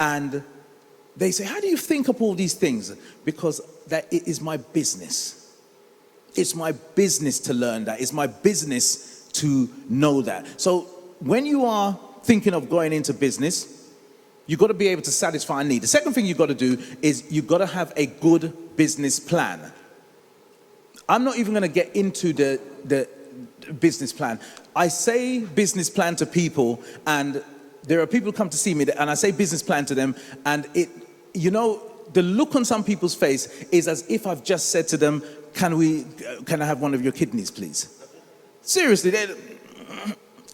And they say, how do you think up all these things? Because that it is my business. It's my business to learn that. It's my business to know that. So when you are thinking of going into business, you've got to be able to satisfy a need. The second thing you've got to do is you've got to have a good business plan. I'm not even going to get into the business plan. I say business plan to people, and there are people who come to see me, and I say business plan to them, and the look on some people's face is as if I've just said to them, can I have one of your kidneys, please? Seriously,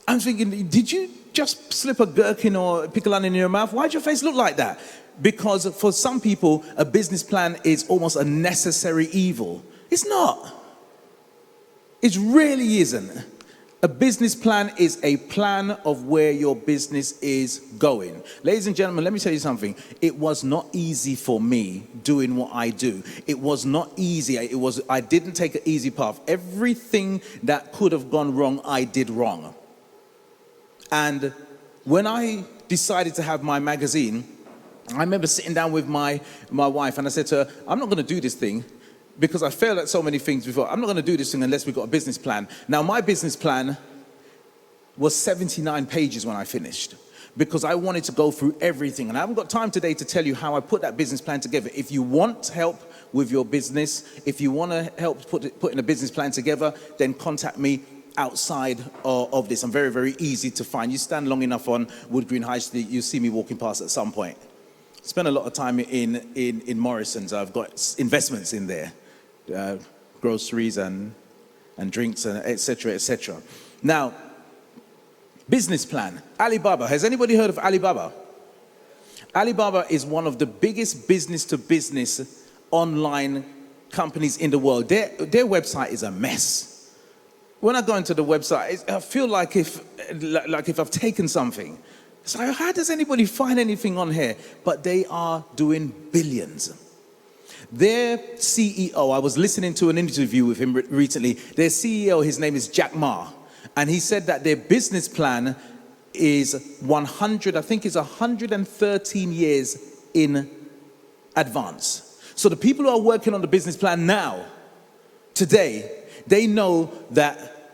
I'm thinking, did you just slip a gherkin or a pickle onion in your mouth? Why'd your face look like that? Because for some people, a business plan is almost a necessary evil. It's not. It really isn't. A business plan is a plan of where your business is going. Ladies and gentlemen, let me tell you something. It was not easy for me doing what I do. It was not easy. I didn't take an easy path. Everything that could have gone wrong, I did wrong. And when I decided to have my magazine, I remember sitting down with my wife, and I said to her, I'm not going to do this thing because I failed at so many things before. I'm not going to do this thing unless we've got a business plan. Now, my business plan was 79 pages when I finished because I wanted to go through everything. And I haven't got time today to tell you how I put that business plan together. If you want help with your business, if you want to help putting a business plan together, then contact me outside of this. I'm very, very easy to find. You stand long enough on Wood Green High Street, you'll see me walking past at some point. Spend a lot of time in Morrison's. I've got investments in there. Groceries and drinks and etc. etc. Now, business plan. Alibaba. Has anybody heard of Alibaba? Alibaba is one of the biggest business-to-business online companies in the world. Their website is a mess. When I go into the website, I feel like if I've taken something. So how does anybody find anything on here? But they are doing billions. Their CEO, I was listening to an interview with him recently. Their CEO, his name is Jack Ma. And he said that their business plan is 113 years in advance. So the people who are working on the business plan now, today, they know that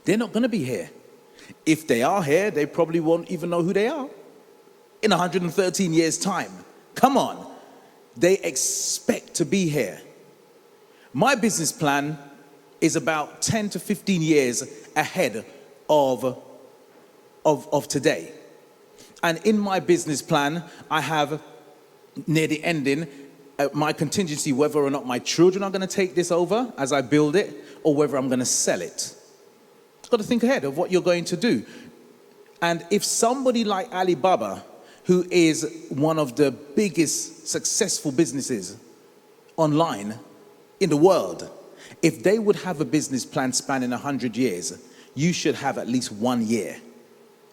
they're not going to be here. If they are here, they probably won't even know who they are in 113 years' time. Come on. They expect to be here. My business plan is about 10 to 15 years ahead of today. And in my business plan, I have near the ending my contingency, whether or not my children are going to take this over as I build it, or whether I'm going to sell it. You've got to think ahead of what you're going to do. And if somebody like Alibaba, who is one of the biggest successful businesses online in the world, if they would have a business plan spanning 100 years, you should have at least 1 year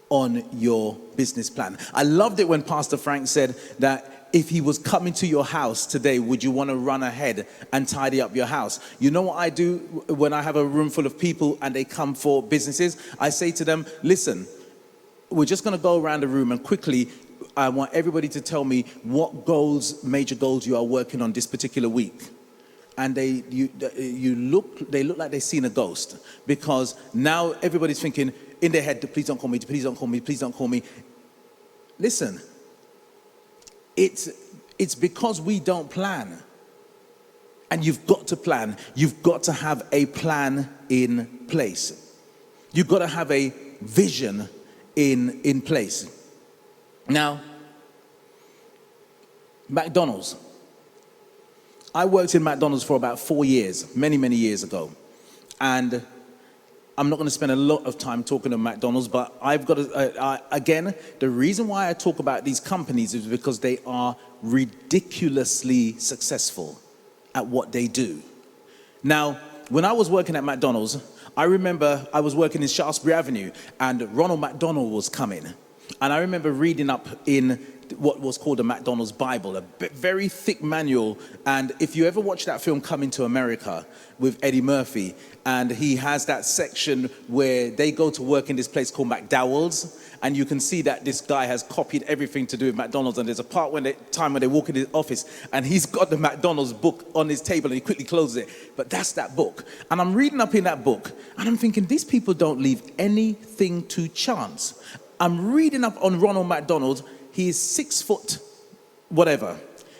on your business plan. I loved it when Pastor Frank said that if he was coming to your house today, would you want to run ahead and tidy up your house? You know what I do when I have a room full of people and they come for businesses? I say to them, listen, we're just going to go around the room and quickly, I want everybody to tell me what goals, major goals you are working on this particular week. And they look like they've seen a ghost, because now everybody's thinking in their head, please don't call me, please don't call me, please don't call me. Listen, it's because we don't plan. And you've got to plan. You've got to have a plan in place. You've got to have a vision in place. Now, McDonald's. I worked in McDonald's for about 4 years, many, many years ago. And I'm not going to spend a lot of time talking about McDonald's, but I've got to, again, the reason why I talk about these companies is because they are ridiculously successful at what they do. Now, when I was working at McDonald's, I remember I was working in Shaftesbury Avenue and Ronald McDonald was coming. And I remember reading up in what was called a McDonald's Bible, a very thick manual. And if you ever watch that film Coming to America with Eddie Murphy, and he has that section where they go to work in this place called McDowell's, and you can see that this guy has copied everything to do with McDonald's. And there's a part when they walk in his office, and he's got the McDonald's book on his table, and he quickly closes it. But that's that book. And I'm reading up in that book, and I'm thinking, these people don't leave anything to chance. I'm reading up on Ronald McDonald. He is 6 foot, whatever.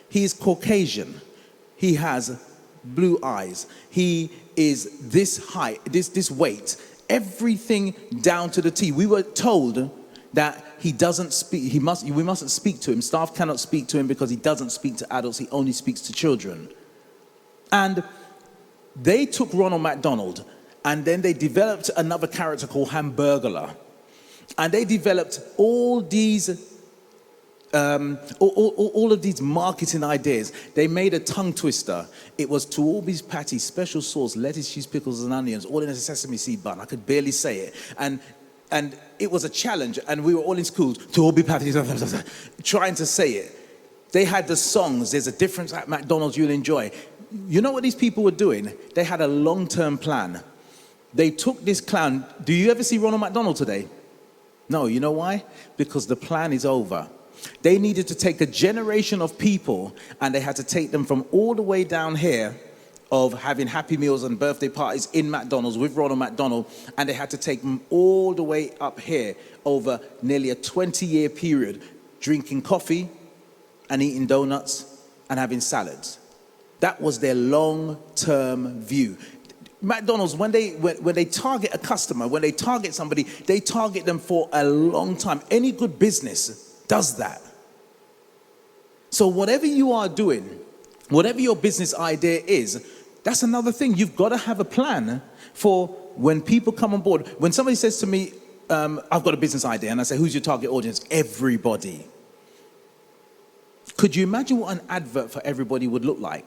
He is Caucasian. He has blue eyes. He is this height, this weight, everything down to the T. We were told that he doesn't speak. We mustn't speak to him. Staff cannot speak to him because he doesn't speak to adults. He only speaks to children. And they took Ronald McDonald, and then they developed another character called Hamburglar, and they developed all these. All of these marketing ideas. They made a tongue twister. It was to all these patties, special sauce, lettuce, cheese, pickles, and onions, all in a sesame seed bun. I could barely say it. And it was a challenge, and we were all in school to all be patties, trying to say it. They had the songs, there's a difference at McDonald's you'll enjoy. You know what these people were doing? They had a long-term plan. They took this clown. Do you ever see Ronald McDonald today? No, you know why? Because the plan is over. They needed to take a generation of people, and they had to take them from all the way down here of having Happy Meals and birthday parties in McDonald's with Ronald McDonald, and they had to take them all the way up here over nearly a 20-year period, drinking coffee and eating donuts and having salads. That was their long-term view. McDonald's, when they target a customer, when they target somebody, they target them for a long time. Any good business does that. So whatever you are doing, whatever your business idea is, that's another thing. You've got to have a plan for when people come on board. When somebody says to me, I've got a business idea, and I say, who's your target audience? Everybody. Could you imagine what an advert for everybody would look like?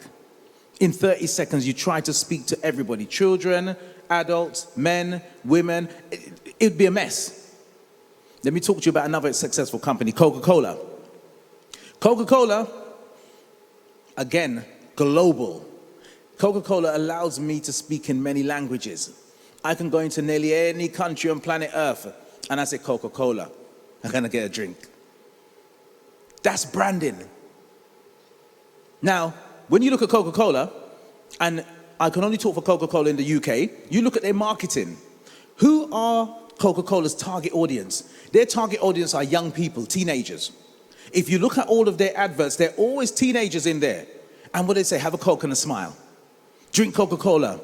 In 30 seconds, you try to speak to everybody. Children, adults, men, women. It'd be a mess. Let me talk to you about another successful company, Coca-Cola. Coca-Cola, again, global. Coca-Cola allows me to speak in many languages. I can go into nearly any country on planet Earth, and I say Coca-Cola. I'm gonna get a drink. That's branding. Now, when you look at Coca-Cola, and I can only talk for Coca-Cola in the UK, you look at their marketing. Who are Coca-Cola's target audience? Their target audience are young people, teenagers. If you look at all of their adverts, they're always teenagers in there. And what do they say? Have a Coke and a smile. Drink Coca-Cola,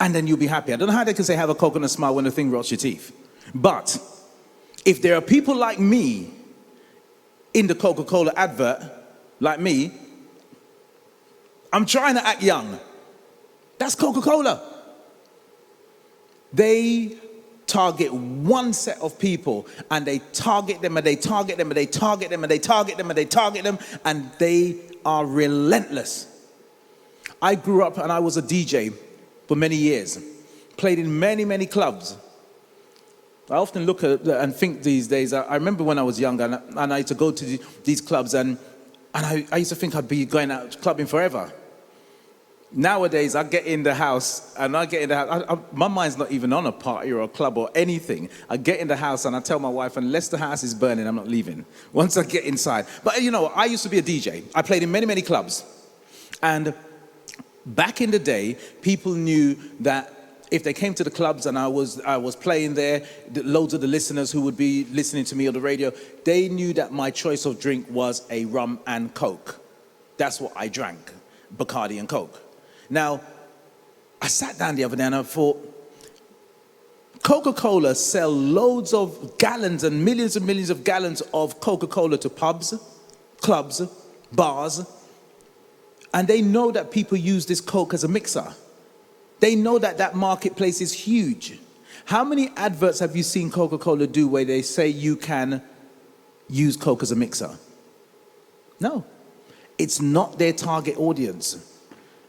and then you'll be happy. I don't know how they can say have a Coke and a smile when the thing rots your teeth. But if there are people like me in the Coca-Cola advert, like me, I'm trying to act young. That's Coca-Cola. They target one set of people, and they target them, and they target them, and they target them, and they target them, and they target them, and they are relentless. I grew up and I was a DJ for many years, played in many, many clubs. I often look at and think these days, I remember when I was younger, and I used to go to these clubs, and I used to think I'd be going out clubbing forever. Nowadays, I get in the house, my mind's not even on a party or a club or anything. I get in the house and I tell my wife, unless the house is burning, I'm not leaving. Once I get inside. But you know, I used to be a DJ. I played in many, many clubs. And back in the day, people knew that if they came to the clubs and I was playing there, loads of the listeners who would be listening to me on the radio, they knew that my choice of drink was a rum and Coke. That's what I drank, Bacardi and Coke. Now, I sat down the other day and I thought, Coca-Cola sell loads of gallons and millions of gallons of Coca-Cola to pubs, clubs, bars, and they know that people use this Coke as a mixer. They know that that marketplace is huge. How many adverts have you seen Coca-Cola do where they say you can use Coke as a mixer? No. It's not their target audience.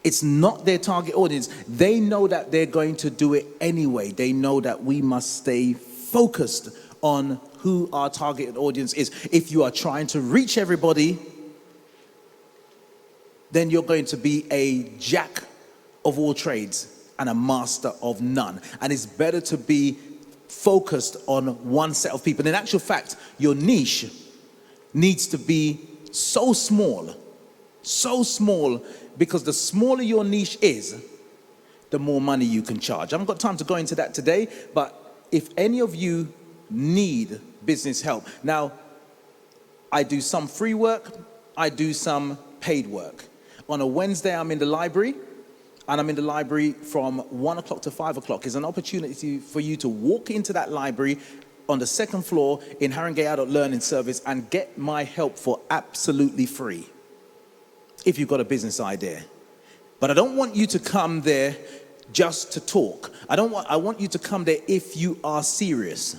It's not their target audience. They know that they're going to do it anyway. They know that we must stay focused on who our target audience is. If you are trying to reach everybody, then you're going to be a jack of all trades and a master of none. And it's better to be focused on one set of people. In actual fact, your niche needs to be so small, because the smaller your niche is, the more money you can charge. I haven't got time to go into that today, but if any of you need business help, now, I do some free work, I do some paid work. On a Wednesday, I'm in the library, and I'm in the library from 1 o'clock to 5 o'clock. It's an opportunity for you to walk into that library on the second floor in Haringey Adult Learning Service and get my help for absolutely free, if you've got a business idea. But I don't want you to come there just to talk. I want you to come there if you are serious.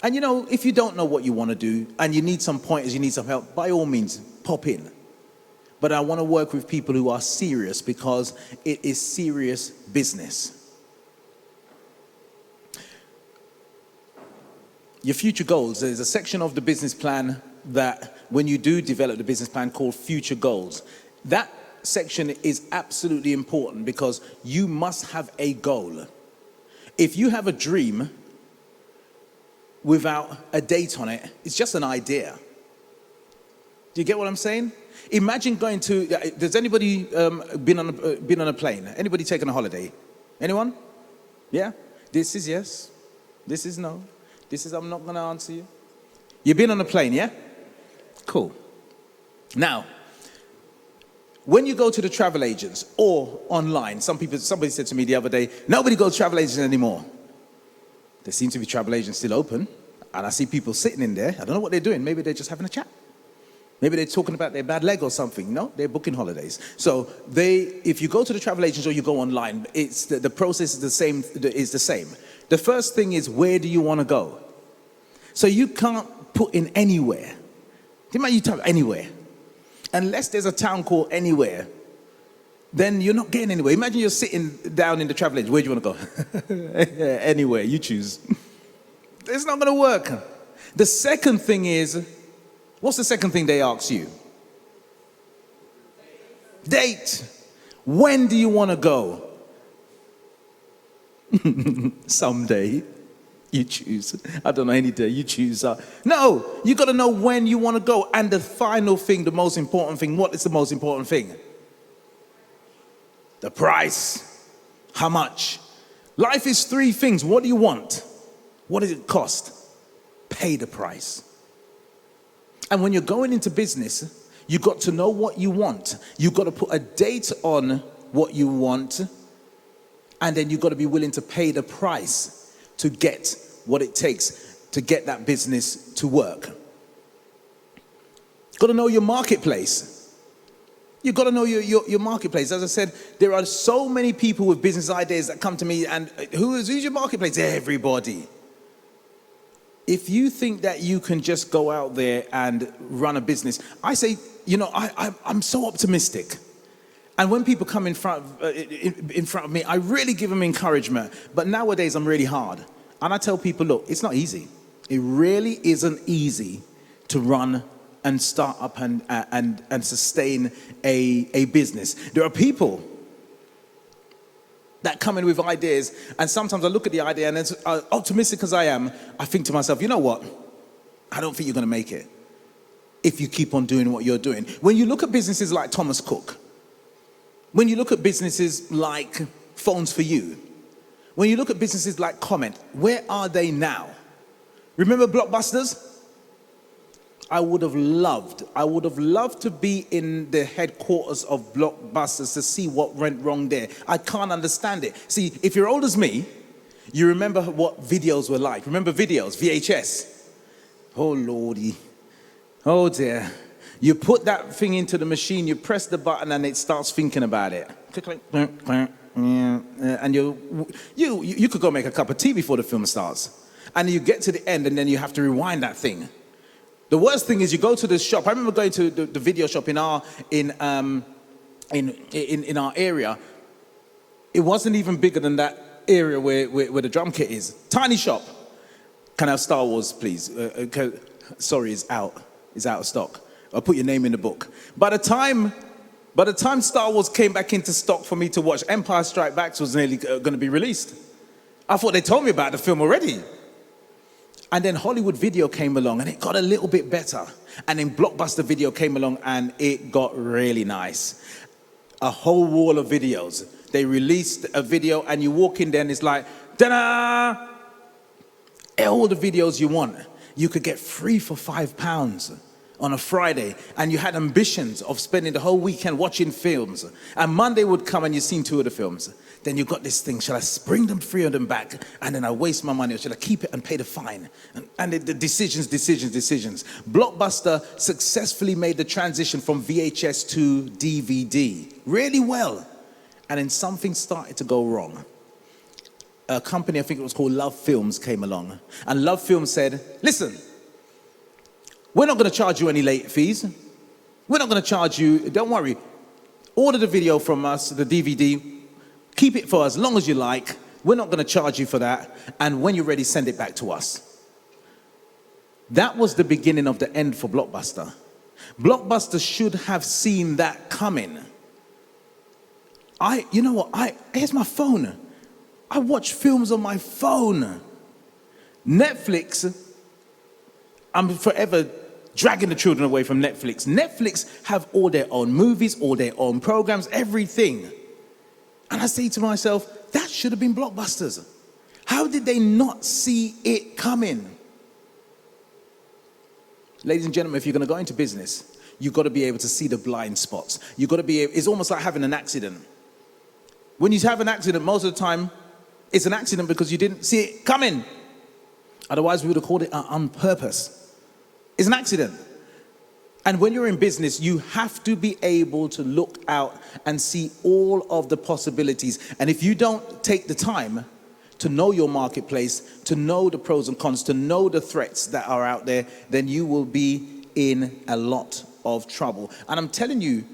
And you know, if you don't know what you want to do and you need some pointers, you need some help, by all means, pop in. But I want to work with people who are serious, because it is serious business. Your future goals, there's a section of the business plan that when you do develop the business plan called future goals, that section is absolutely important because you must have a goal. If you have a dream without a date on it, it's just an idea. Do you get what I'm saying? Imagine going to, does anybody been on a plane? Anybody taken a holiday? Anyone? Yeah? This is yes. This is no. This is I'm not going to answer you. You've been on a plane, yeah? Cool. Now, when you go to the travel agents or online, somebody said to me the other day, nobody goes to travel agents anymore. There seems to be travel agents still open, and I see people sitting in there. I don't know what they're doing. Maybe they're just having a chat. Maybe they're talking about their bad leg or something. No, they're booking holidays. So if you go to the travel agents or you go online, it's the process is the same. The first thing is, where do you want to go? So you can't put in anywhere. You type anywhere. Unless there's a town called anywhere, then you're not getting anywhere. Imagine you're sitting down in the travel agent. Where do you want to go? Anywhere, you choose. It's not going to work. The second thing is, what's the second thing they ask you? Date. When do you want to go? Someday. You choose. I don't know, any day you choose. No, you got to know when you want to go. And the final thing, the most important thing, what is the most important thing? The price. How much? Life is three things. What do you want? What does it cost? Pay the price. And when you're going into business, you got to know what you want. You got to put a date on what you want, and then you got to be willing to pay the price to get what it takes to get that business to work. Got to know your marketplace. You've got to know your marketplace. As I said, there are so many people with business ideas that come to me, and who's your marketplace? Everybody. If you think that you can just go out there and run a business, I say, I'm so optimistic. And when people come in front of me, I really give them encouragement. But nowadays, I'm really hard. And I tell people, look, it's not easy. It really isn't easy to run and start up and sustain a business. There are people that come in with ideas, and sometimes I look at the idea, and as optimistic as I am, I think to myself, you know what? I don't think you're going to make it if you keep on doing what you're doing. When you look at businesses like Thomas Cook, when you look at businesses like Phones for You, when you look at businesses like Comment, where are they now? Remember Blockbusters? I would have loved to be in the headquarters of Blockbusters to see what went wrong there. I can't understand it. See, if you're old as me, you remember what videos were like. Remember videos, VHS? Oh, Lordy. Oh, dear. You put that thing into the machine, you press the button, and it starts thinking about it. And you could go make a cup of tea before the film starts. And you get to the end, and then you have to rewind that thing. The worst thing is you go to the shop. I remember going to the video shop in our area. It wasn't even bigger than that area where the drum kit is. Tiny shop. Can I have Star Wars, please? Sorry, it's out. It's out of stock. I'll put your name in the book. By the time Star Wars came back into stock for me to watch, Empire Strikes Back was nearly going to be released. I thought they told me about the film already. And then Hollywood Video came along and it got a little bit better. And then Blockbuster Video came along and it got really nice. A whole wall of videos. They released a video and you walk in there and it's like, ta-da! All the videos you want. You could get free for £5 on a Friday. And you had ambitions of spending the whole weekend watching films. And Monday would come and you've seen 2 of the films. Then you got this thing, shall I bring them 3 of them back and then I waste my money, or should I keep it and pay the fine? And the decisions. Blockbuster successfully made the transition from VHS to DVD really well. And then something started to go wrong. A company, I think it was called Love Films, came along. And Love Films said, listen, we're not going to charge you any late fees. We're not going to charge you, don't worry. Order the video from us, the DVD. Keep it for as long as you like. We're not going to charge you for that. And when you're ready, send it back to us. That was the beginning of the end for Blockbuster. Blockbuster should have seen that coming. You know what? Here's my phone. I watch films on my phone. Netflix, I'm forever dragging the children away from Netflix. Netflix have all their own movies, all their own programs, everything. And I say to myself, that should have been Blockbusters. How did they not see it coming? Ladies and gentlemen, if you're going to go into business, you've got to be able to see the blind spots. You've got to be able, it's almost like having an accident. When you have an accident, most of the time, it's an accident because you didn't see it coming. Otherwise, we would have called it on purpose. It's an accident. And when you're in business, you have to be able to look out and see all of the possibilities. And if you don't take the time to know your marketplace, to know the pros and cons, to know the threats that are out there, then you will be in a lot of trouble. And I'm telling you,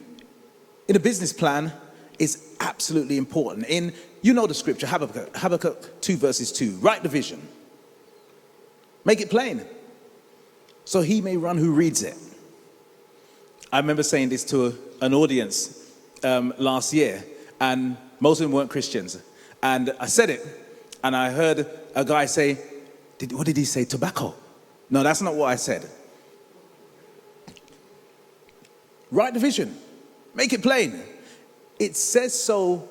in a business plan, is absolutely important. You know the scripture, Habakkuk 2 verses 2. Write the vision. Make it plain, so he may run who reads it. I remember saying this to an audience last year, and most of them weren't Christians. And I said it, and I heard a guy say, what did he say? Tobacco? No, that's not what I said. Write the vision. Make it plain. It says so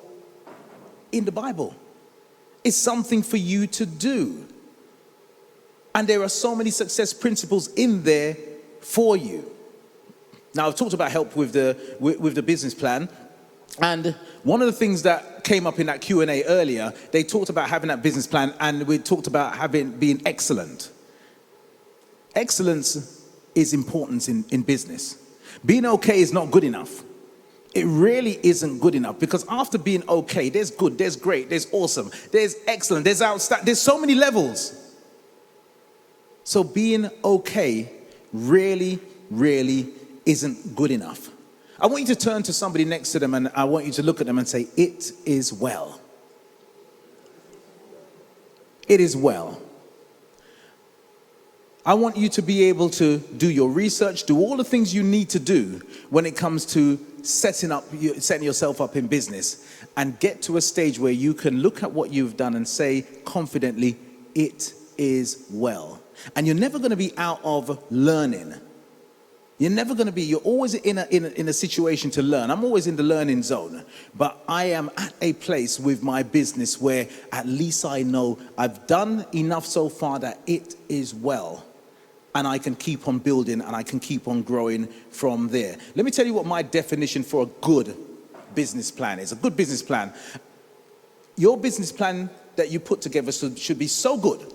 in the Bible. It's something for you to do. And there are so many success principles in there for you. Now, I've talked about help with the business plan. And one of the things that came up in that Q&A earlier, they talked about having that business plan, and we talked about being excellent. Excellence is important in business. Being okay is not good enough. It really isn't good enough, because after being okay, there's good, there's great, there's awesome, there's excellent, there's outstanding, there's so many levels. So being okay really, really isn't good enough. I want you to turn to somebody next to them and I want you to look at them and say, it is well. It is well. I want you to be able to do your research, do all the things you need to do when it comes to setting yourself up in business, and get to a stage where you can look at what you've done and say confidently, it is well. And you're never going to be out of learning. You're always in a situation to learn. I'm always in the learning zone, but I am at a place with my business where at least I know I've done enough so far that it is well. And I can keep on building and I can keep on growing from there. Let me tell you what my definition for a good business plan is. A good business plan. Your business plan that you put together should be so good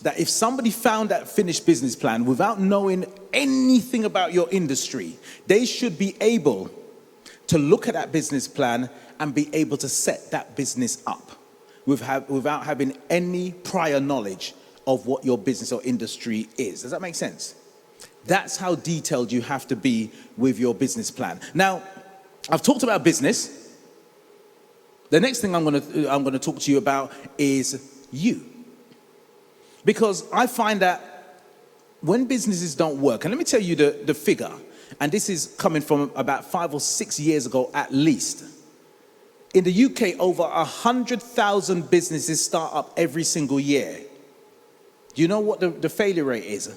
that if somebody found that finished business plan without knowing anything about your industry, they should be able to look at that business plan and be able to set that business up without having any prior knowledge of what your business or industry is. Does that make sense? That's how detailed you have to be with your business plan. Now, I've talked about business. The next thing I'm going to talk to you about is you. Because I find that when businesses don't work, and let me tell you the figure, and this is coming from about 5 or 6 years ago at least. In the UK, over 100,000 businesses start up every single year. Do you know what the failure rate is?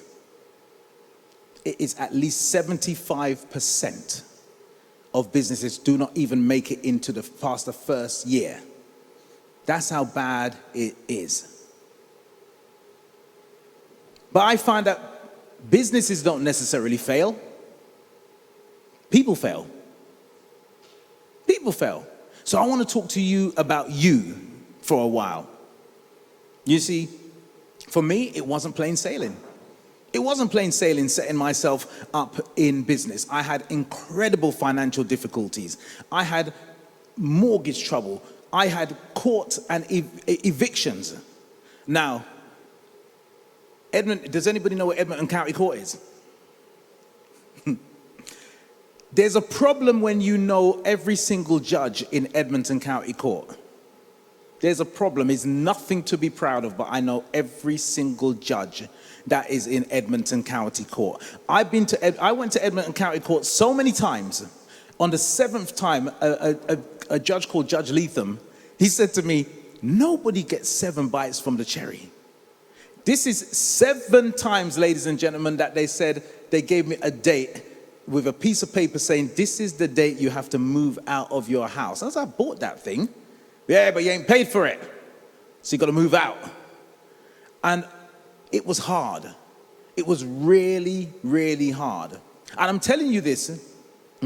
It is at least 75% of businesses do not even make it into past the first year. That's how bad it is. But I find that businesses don't necessarily fail. People fail. People fail. So I want to talk to you about you for a while. You see, for me, it wasn't plain sailing. It wasn't plain sailing setting myself up in business. I had incredible financial difficulties. I had mortgage trouble. I had court and evictions. Now, Edmonton, does anybody know what Edmonton County Court is? There's a problem when you know every single judge in Edmonton County Court. There's a problem. It's nothing to be proud of, but I know every single judge that is in Edmonton County Court. I went to Edmonton County Court so many times. On the 7th time, a judge called Judge Leatham, he said to me, nobody gets 7 bites from the cherry. This is 7 times, ladies and gentlemen, that they said they gave me a date with a piece of paper saying, this is the date you have to move out of your house. I was like, I bought that thing. Yeah, but you ain't paid for it. So you got to move out. And it was hard. It was really, really hard. And I'm telling you this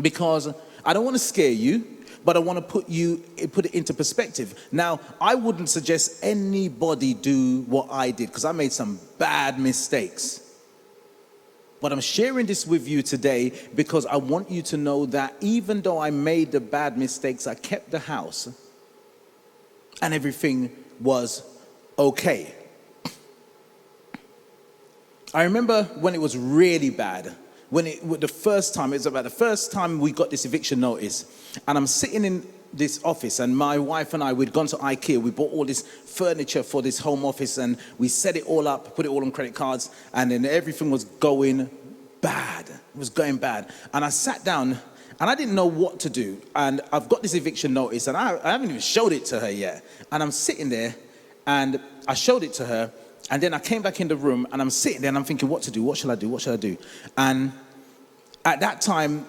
because I don't want to scare you, but I want to put it into perspective. Now, I wouldn't suggest anybody do what I did because I made some bad mistakes. But I'm sharing this with you today because I want you to know that even though I made the bad mistakes, I kept the house and everything was okay. I remember when it was really bad, it was about the first time we got this eviction notice, and I'm sitting in this office, and my wife and I, we'd gone to IKEA, we bought all this furniture for this home office, and we set it all up, put it all on credit cards, and then everything was going bad. It was going bad. And I sat down, and I didn't know what to do, and I've got this eviction notice, and I haven't even showed it to her yet, and I'm sitting there, and I showed it to her, and then I came back in the room, and I'm sitting there, and I'm thinking, what to do? What shall I do? What shall I do? And at that time,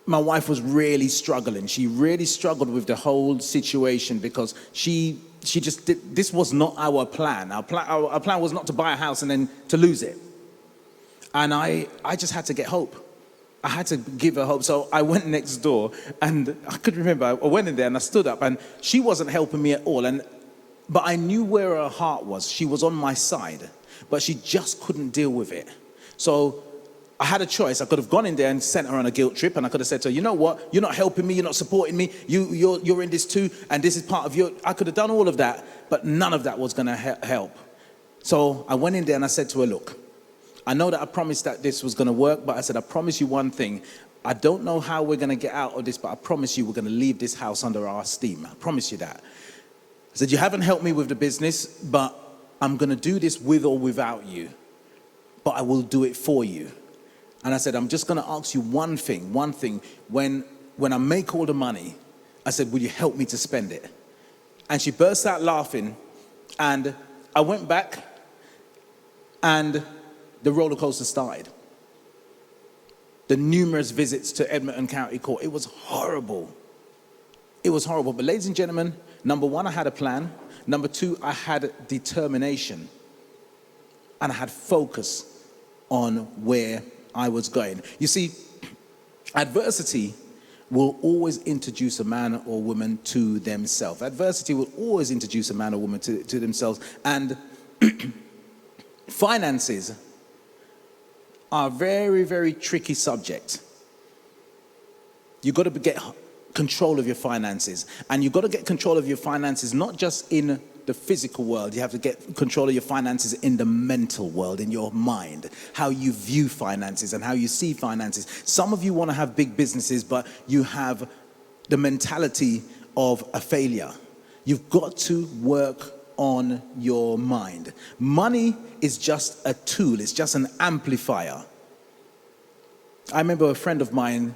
my wife was really struggling. She really struggled with the whole situation because she just did, this was not our plan. Our plan was not to buy a house and then to lose it. And I just had to get hope. I had to give her hope. So I went next door, and I could remember, I went in there and I stood up, and she wasn't helping me at all. But I knew where her heart was. She was on my side, but she just couldn't deal with it. So I had a choice. I could have gone in there and sent her on a guilt trip, and I could have said to her, you know what? You're not helping me. You're not supporting me. You're in this too, and this is part of your... I could have done all of that, but none of that was going to help. So I went in there and I said to her, look, I know that I promised that this was going to work, but I said, I promise you one thing. I don't know how we're going to get out of this, but I promise you we're going to leave this house under our steam. I promise you that. I said, you haven't helped me with the business, but I'm going to do this with or without you, but I will do it for you. And I said, I'm just going to ask you one thing. When I make all the money, I said, will you help me to spend it? And she burst out laughing, and I went back, and the roller coaster started. The numerous visits to Edmonton County Court, it was horrible. It was horrible. But ladies and gentlemen, number one, I had a plan. Number two, I had determination. And I had focus on where I was going. You see, adversity will always introduce a man or woman to themselves. Adversity will always introduce a man or woman to themselves. And finances are a very, very tricky subject. You've got to get control of your finances. And you've got to get control of your finances not just in the physical world. You have to get control of your finances in the mental world, in your mind, how you view finances and how you see finances. Some of you want to have big businesses, but you have the mentality of a failure. You've got to work on your mind. Money is just a tool. It's just an amplifier. I remember a friend of mine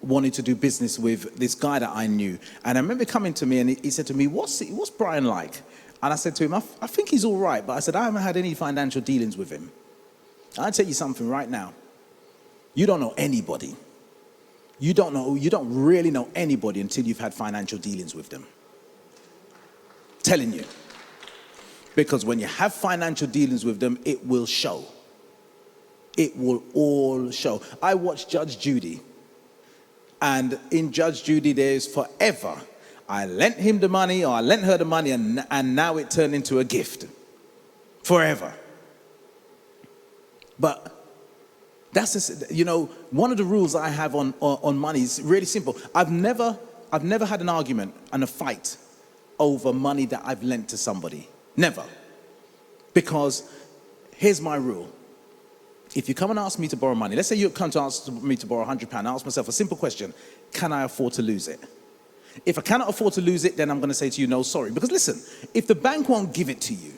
wanted to do business with this guy that I knew. And I remember coming to me and he said to me, what's Brian like? And I said to him, I think he's all right. But I said, I haven't had any financial dealings with him. I'll tell you something right now. You don't know anybody. You don't really know anybody until you've had financial dealings with them. Telling you. Because when you have financial dealings with them, it will show. It will all show. I watched Judge Judy. And in Judge Judy, there's forever. I lent him the money or I lent her the money and now it turned into a gift. Forever. But that's just, one of the rules I have on money is really simple. I've never had an argument and a fight over money that I've lent to somebody. Never. Because here's my rule. If you come and ask me to borrow money, let's say you come to ask me to borrow £100, I ask myself a simple question. Can I afford to lose it? If I cannot afford to lose it, then I'm going to say to you, no, sorry. Because listen, if the bank won't give it to you,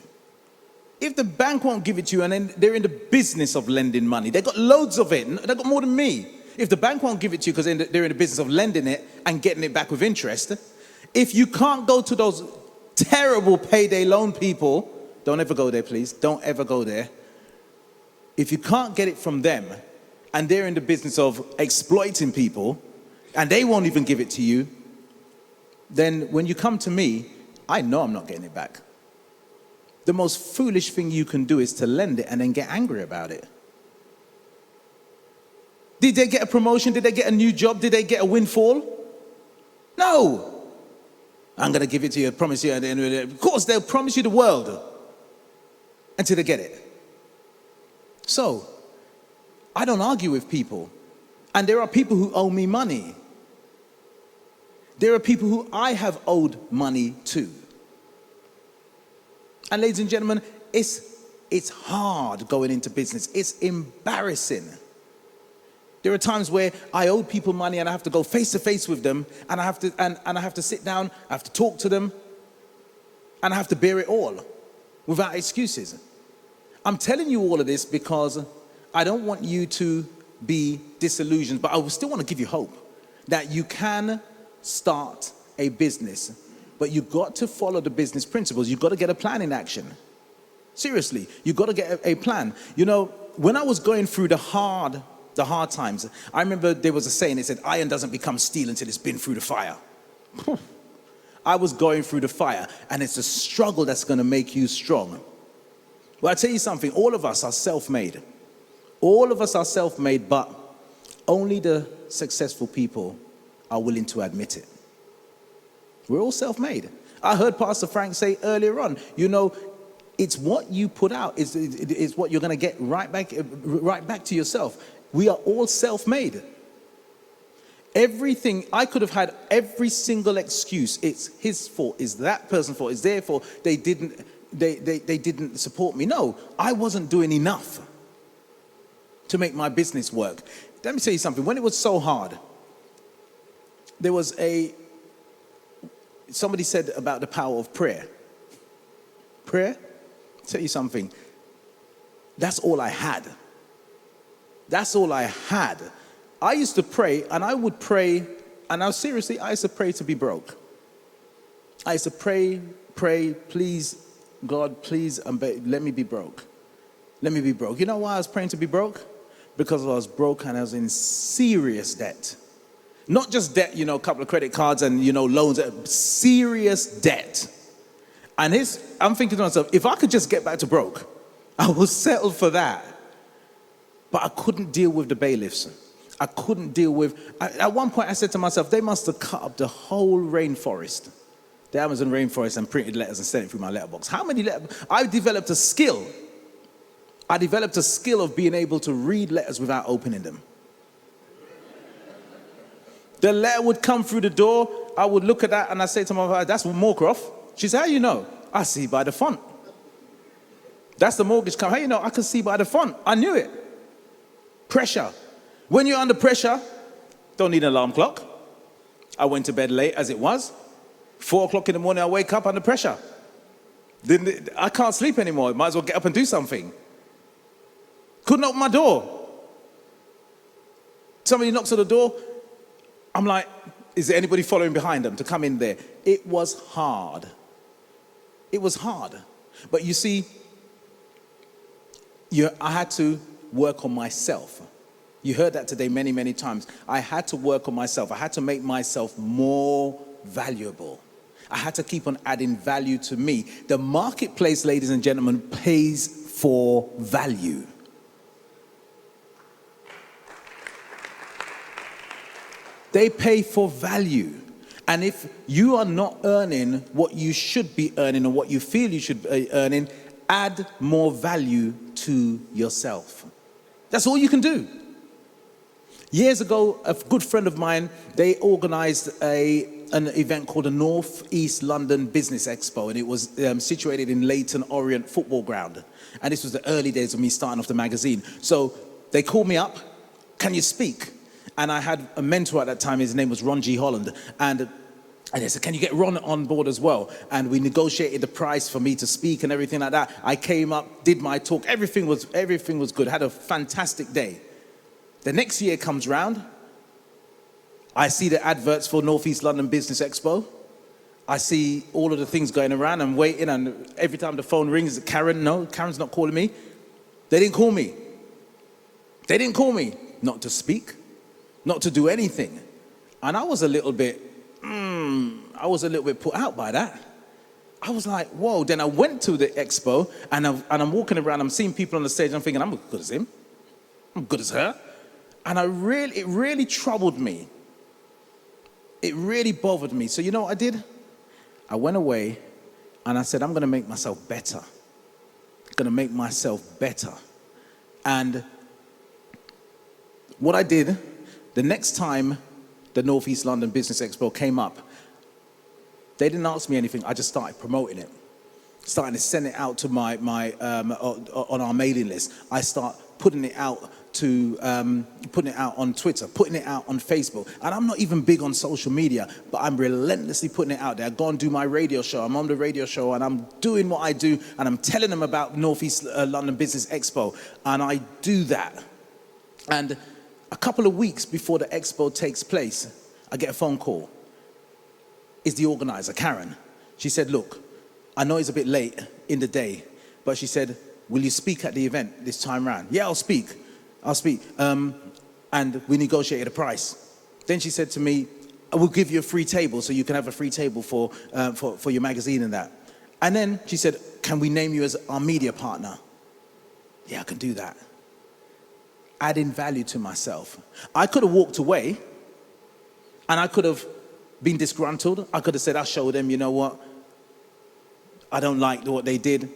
and then they're in the business of lending money, they've got loads of it, they've got more than me. If the bank won't give it to you because they're in the business of lending it and getting it back with interest, if you can't go to those terrible payday loan people, don't ever go there, please. Don't ever go there. If you can't get it from them and they're in the business of exploiting people and they won't even give it to you, then when you come to me, I know I'm not getting it back. The most foolish thing you can do is to lend it and then get angry about it. Did they get a promotion? Did they get a new job? Did they get a windfall? No. I'm going to give it to you, I promise you. Of course, they'll promise you the world until they get it. So, I don't argue with people. And there are people who owe me money. There are people who I have owed money to. And ladies and gentlemen, it's hard going into business. It's embarrassing. There are times where I owe people money and I have to go face to face with them and I have to sit down, I have to talk to them, and I have to bear it all without excuses. I'm telling you all of this because I don't want you to be disillusioned, but I still want to give you hope that you can start a business, but you've got to follow the business principles. You've got to get a plan in action. Seriously, you've got to get a plan. When I was going through the hard times, I remember there was a saying, it said, iron doesn't become steel until it's been through the fire. I was going through the fire, and it's a struggle that's going to make you strong. Well, I tell you something, all of us are self-made. All of us are self-made, but only the successful people are willing to admit it. We're all self-made. I heard Pastor Frank say earlier on, it's what you put out, is what you're going to get right back to yourself. We are all self-made. Everything, I could have had every single excuse. It's his fault, it's that person's fault, it's their fault, they didn't support me. No, I wasn't doing enough to make my business work. Let me tell you something. When it was so hard, there was somebody said about the power of prayer. Prayer? I'll tell you something. That's all I had. That's all I had. I used to pray, and I would pray, and I used to pray to be broke. I used to pray, please, God, please, let me be broke. Let me be broke. You know why I was praying to be broke? Because I was broke and I was in serious debt. Not just debt, a couple of credit cards and, loans, serious debt. And I'm thinking to myself, if I could just get back to broke, I will settle for that. But I couldn't deal with the bailiffs. I couldn't deal with, at one point I said to myself, they must have cut up the whole rainforest, the Amazon rainforest, and printed letters and sent it through my letterbox. How many letters? I developed a skill of being able to read letters without opening them. The letter would come through the door, I would look at that and I say to my wife, that's Moorcroft. She said, how you know? I see by the font. That's the mortgage company. How you know? I can see by the font. I knew it. Pressure. When you're under pressure, don't need an alarm clock. I went to bed late as it was. 4 o'clock in the morning, I wake up under pressure. I can't sleep anymore. Might as well get up and do something. Couldn't open my door. Somebody knocks on the door. I'm like, is there anybody following behind them to come in there? It was hard. It was hard. But you see, I had to work on myself. You heard that today many, many times. I had to work on myself. I had to make myself more valuable. I had to keep on adding value to me. The marketplace, ladies and gentlemen, pays for value. They pay for value. And if you are not earning what you should be earning or what you feel you should be earning, add more value to yourself. That's all you can do. Years ago, a good friend of mine, they organized an event called the North East London Business Expo, and it was situated in Leyton Orient Football Ground. And this was the early days of me starting off the magazine. So they called me up, can you speak? And I had a mentor at that time, his name was Ron G. Holland, and they said, can you get Ron on board as well? And we negotiated the price for me to speak and everything like that. I came up, did my talk, everything was good, had a fantastic day. The next year comes round, I see the adverts for North East London Business Expo. I see all of the things going around, I'm waiting, and every time the phone rings, Karen, no, Karen's not calling me. They didn't call me. They didn't call me, not to speak, not to do anything. And I was a little bit put out by that. I was like, whoa. Then I went to the expo, and I'm walking around, I'm seeing people on the stage, I'm thinking, I'm as good as him, I'm good as her. And it really troubled me. It really bothered me. So you know what I did? I went away and I said, I'm going to make myself better. I'm going to make myself better. And what I did, the next time the North East London Business Expo came up, they didn't ask me anything. I just started promoting it. Starting to send it out to on our mailing list. I start putting it out putting it out on Twitter, putting it out on Facebook. And I'm not even big on social media, but I'm relentlessly putting it out there. I go and do my radio show. I'm on the radio show and I'm doing what I do, and I'm telling them about North East London Business Expo. And I do that. And a couple of weeks before the expo takes place, I get a phone call. It's the organizer, Karen. She said, look, I know it's a bit late in the day, but she said, will you speak at the event this time round? Yeah, I'll speak. And we negotiated a price. Then she said to me, I will give you a free table so you can have a free table for your magazine and that. And then she said, can we name you as our media partner? Yeah, I can do that. Adding value to myself. I could have walked away and I could have been disgruntled. I could have said, I'll show them, you know what? I don't like what they did.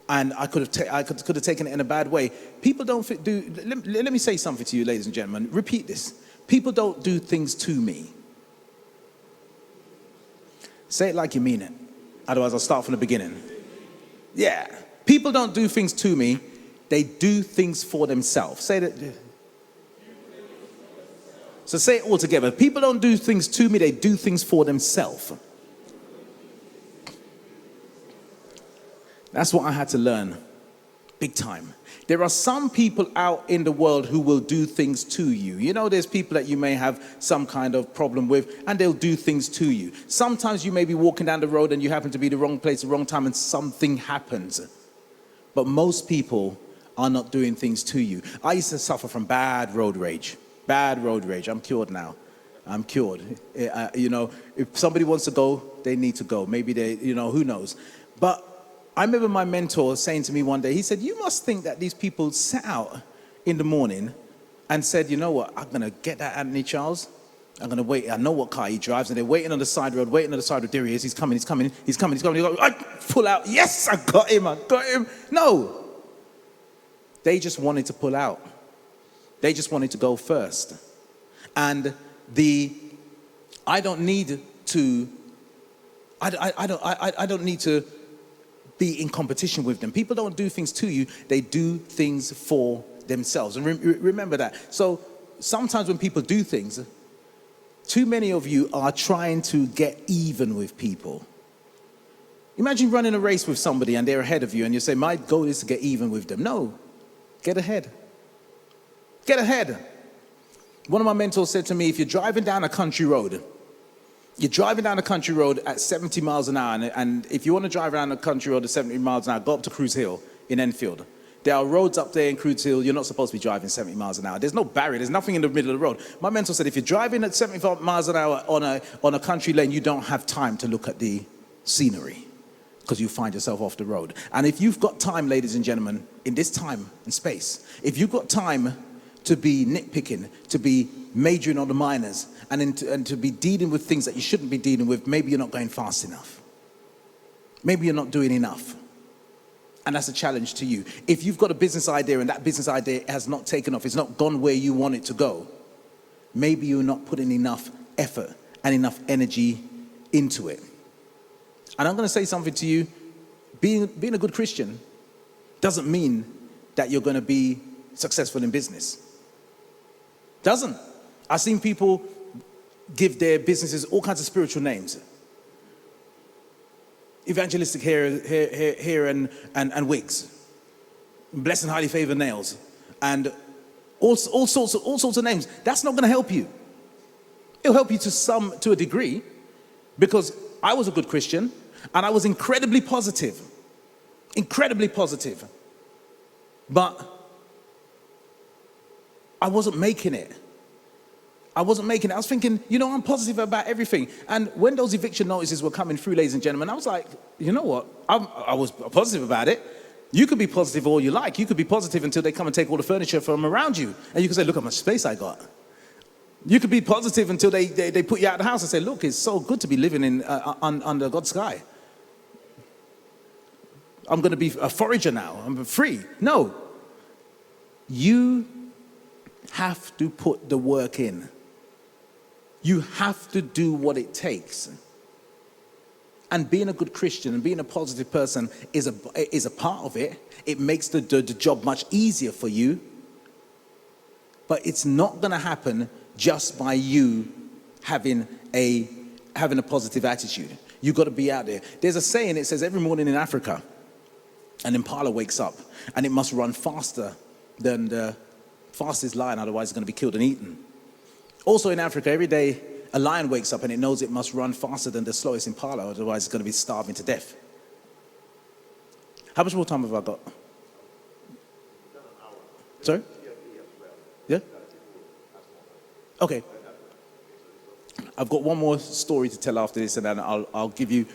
And I could have taken it in a bad way. People don't let me say something to you, ladies and gentlemen. Repeat this. People don't do things to me. Say it like you mean it. Otherwise, I'll start from the beginning. Yeah. People don't do things to me. They do things for themselves. Say that. So say it all together. People don't do things to me. They do things for themselves. That's what I had to learn, big time. There are some people out in the world who will do things to you. You know, there's people that you may have some kind of problem with, and they'll do things to you. Sometimes you may be walking down the road and you happen to be the wrong place, the wrong time, and something happens. But most people are not doing things to you. I used to suffer from bad road rage. Bad road rage. I'm cured now. I'm cured. You know, if somebody wants to go, they need to go. Maybe they, you know, who knows. But I remember my mentor saying to me one day, he said, you must think that these people sat out in the morning and said, you know what, I'm going to get that Anthony Charles. I'm going to wait. I know what car he drives. And they're waiting on the side road, There he is. He's coming. I pull out. Yes, I got him. No. They just wanted to pull out. They just wanted to go first. And I don't need to be in competition with them. People don't do things to you, they do things for themselves. And remember that. So sometimes when people do things, too many of you are trying to get even with people. Imagine running a race with somebody and they're ahead of you and you say, my goal is to get even with them. No, get ahead. Get ahead. One of my mentors said to me, if you're driving down a country road, you're driving down a country road at 70 miles an hour, and if you want to drive around a country road at 70 miles an hour, go up to Cruise Hill in Enfield. There are roads up there in Cruise Hill, you're not supposed to be driving 70 miles an hour. There's no barrier, there's nothing in the middle of the road. My mentor said, if you're driving at 75 miles an hour on a country lane, you don't have time to look at the scenery, because you find yourself off the road. And if you've got time, ladies and gentlemen, in this time and space, if you've got time to be nitpicking, to be majoring on the minors, and to be dealing with things that you shouldn't be dealing with, maybe you're not going fast enough. Maybe you're not doing enough. And that's a challenge to you. If you've got a business idea and that business idea has not taken off, it's not gone where you want it to go, maybe you're not putting enough effort and enough energy into it. And I'm going to say something to you. Being a good Christian doesn't mean that you're going to be successful in business. Doesn't. I've seen people give their businesses all kinds of spiritual names. Evangelistic hair and wigs, blessed and highly favored nails, and all sorts of names. That's not going to help you. It'll help you to a degree, because I was a good Christian and I was incredibly positive, but I wasn't making it. I was thinking, I'm positive about everything. And when those eviction notices were coming through, ladies and gentlemen, I was like, you know what? I was positive about it. You could be positive all you like. You could be positive until they come and take all the furniture from around you. And you can say, look how much space I got. You could be positive until they put you out of the house and say, look, it's so good to be living under God's sky. I'm going to be a forager now. I'm free. No. You have to put the work in. You have to do what it takes. And being a good Christian and being a positive person is a part of it. It makes the job much easier for you. But it's not going to happen just by you having a positive attitude. You've got to be out there. There's a saying, it says every morning in Africa, an impala wakes up and it must run faster than the fastest lion, otherwise it's going to be killed and eaten. Also in Africa, every day a lion wakes up and it knows it must run faster than the slowest impala, otherwise it's going to be starving to death. How much more time have I got? Sorry? Yeah? Okay. I've got one more story to tell after this, and then I'll give you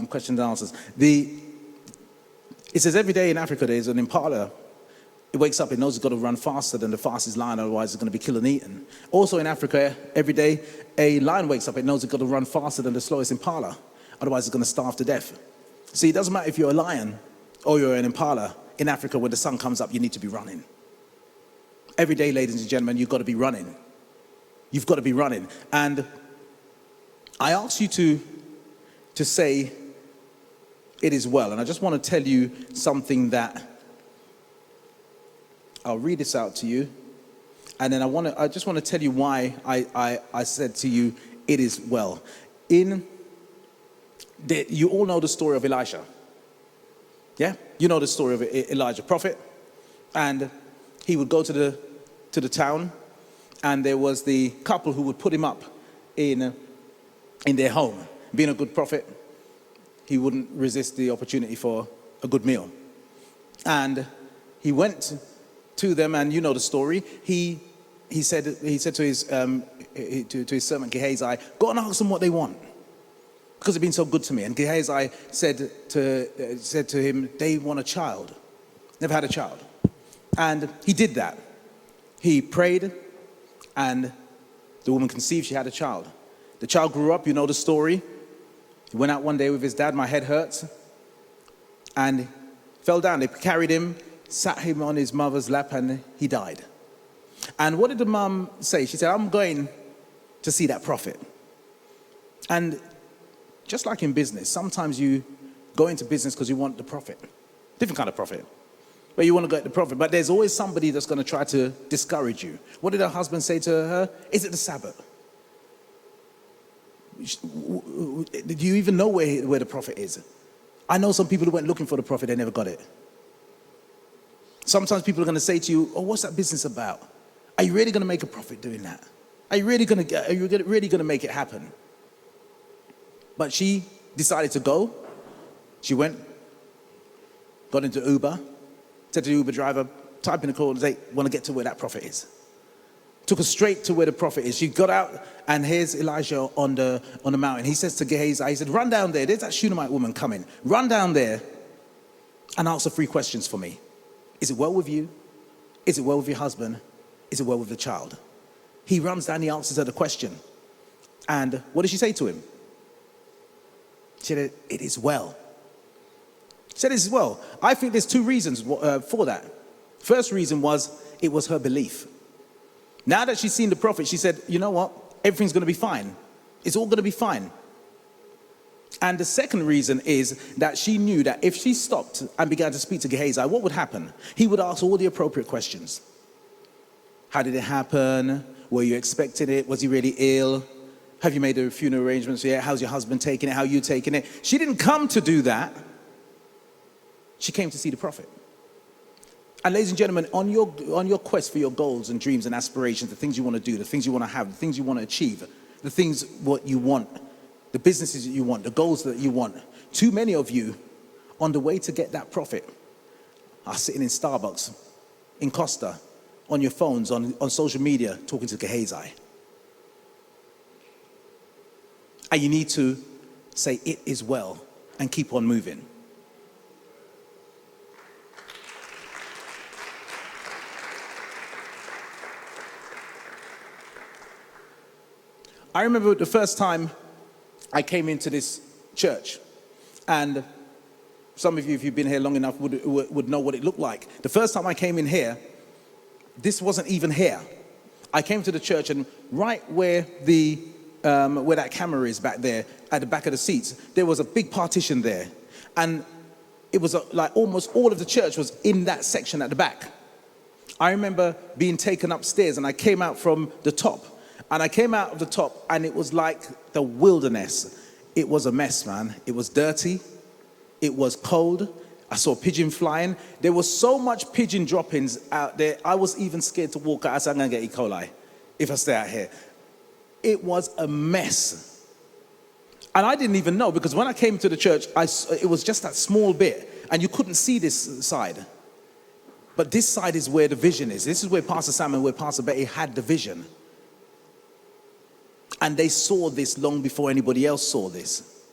questions and answers. It says every day in Africa there's an impala. It wakes up, it knows it's got to run faster than the fastest lion, otherwise it's going to be killed and eaten. Also in Africa, every day a lion wakes up, it knows it's got to run faster than the slowest impala, otherwise it's going to starve to death. See, it doesn't matter if you're a lion or you're an impala. In Africa, when the sun comes up, you need to be running. Every day, ladies and gentlemen, you've got to be running. You've got to be running. And I ask you to say, it is well. And I just want to tell you something that I'll read this out to you, and then I just want to tell you why I said to you, it is well. You all know the story of Elisha. Yeah? You know the story of Elijah, prophet. And he would go to the town, and there was the couple who would put him up in their home. Being a good prophet, he wouldn't resist the opportunity for a good meal. And he went to them, and you know the story. He said to his servant Gehazi, go and ask them what they want, because they've been so good to me. And Gehazi said to him, they want a child. Never had a child. And he did that. He prayed, and the woman conceived. She had a child. The child grew up. You know the story. He went out one day with his dad. My head hurts, and fell down. They carried him, sat him on his mother's lap, and he died. And what did the mum say? She said, I'm going to see that prophet. And just like in business, sometimes you go into business because you want the profit. Different kind of profit. Where you want to get the profit. But there's always somebody that's going to try to discourage you. What did her husband say to her? Is it the Sabbath? Do you even know where the prophet is? I know some people who went looking for the prophet, they never got it. Sometimes people are going to say to you, oh, what's that business about? Are you really going to make a profit doing that? Are you really really gonna make it happen? But she decided to go. She went, got into Uber, said to the Uber driver, type in the code and say, want to get to where that prophet is. Took her straight to where the prophet is. She got out, and here's Elijah on the mountain. He says to Gehazi, he said, run down there. There's that Shunammite woman coming. Run down there and answer 3 questions for me. Is it well with you? Is it well with your husband? Is it well with the child? He runs down, he answers her the question. And what did she say to him? She said, it is well. She said, it is well. I think there's 2 reasons for that. First reason was, it was her belief. Now that she's seen the prophet, she said, you know what? Everything's going to be fine. It's all going to be fine. And the second reason is that she knew that if she stopped and began to speak to Gehazi, what would happen? He would ask all the appropriate questions. How did it happen? Were you expecting it? Was he really ill? Have you made the funeral arrangements yet? How's your husband taking it? How are you taking it? She didn't come to do that. She came to see the prophet. And ladies and gentlemen, on your quest for your goals and dreams and aspirations, the things you want to do, the things you want to have, the things you want to achieve, the things what you want, the businesses that you want, the goals that you want, too many of you on the way to get that prophet are sitting in Starbucks, in Costa, on your phones, on social media, talking to Gehazi. And you need to say, it is well, and keep on moving. I remember the first time I came into this church, and some of you, if you've been here long enough, would know what it looked like. The first time I came in here, this wasn't even here. I came to the church, and right where where that camera is back there, at the back of the seats, there was a big partition there, and it was like almost all of the church was in that section at the back. I remember being taken upstairs, and I came out from the top. And I came out of the top, and it was like the wilderness. It was a mess, man. It was dirty. It was cold. I saw pigeon flying. There was so much pigeon droppings out there. I was even scared to walk out. I said, I'm going to get E. coli if I stay out here. It was a mess. And I didn't even know, because when I came to the church, it was just that small bit, and you couldn't see this side. But this side is where the vision is. This is where Pastor Sam and where Pastor Betty had the vision. And they saw this long before anybody else saw this.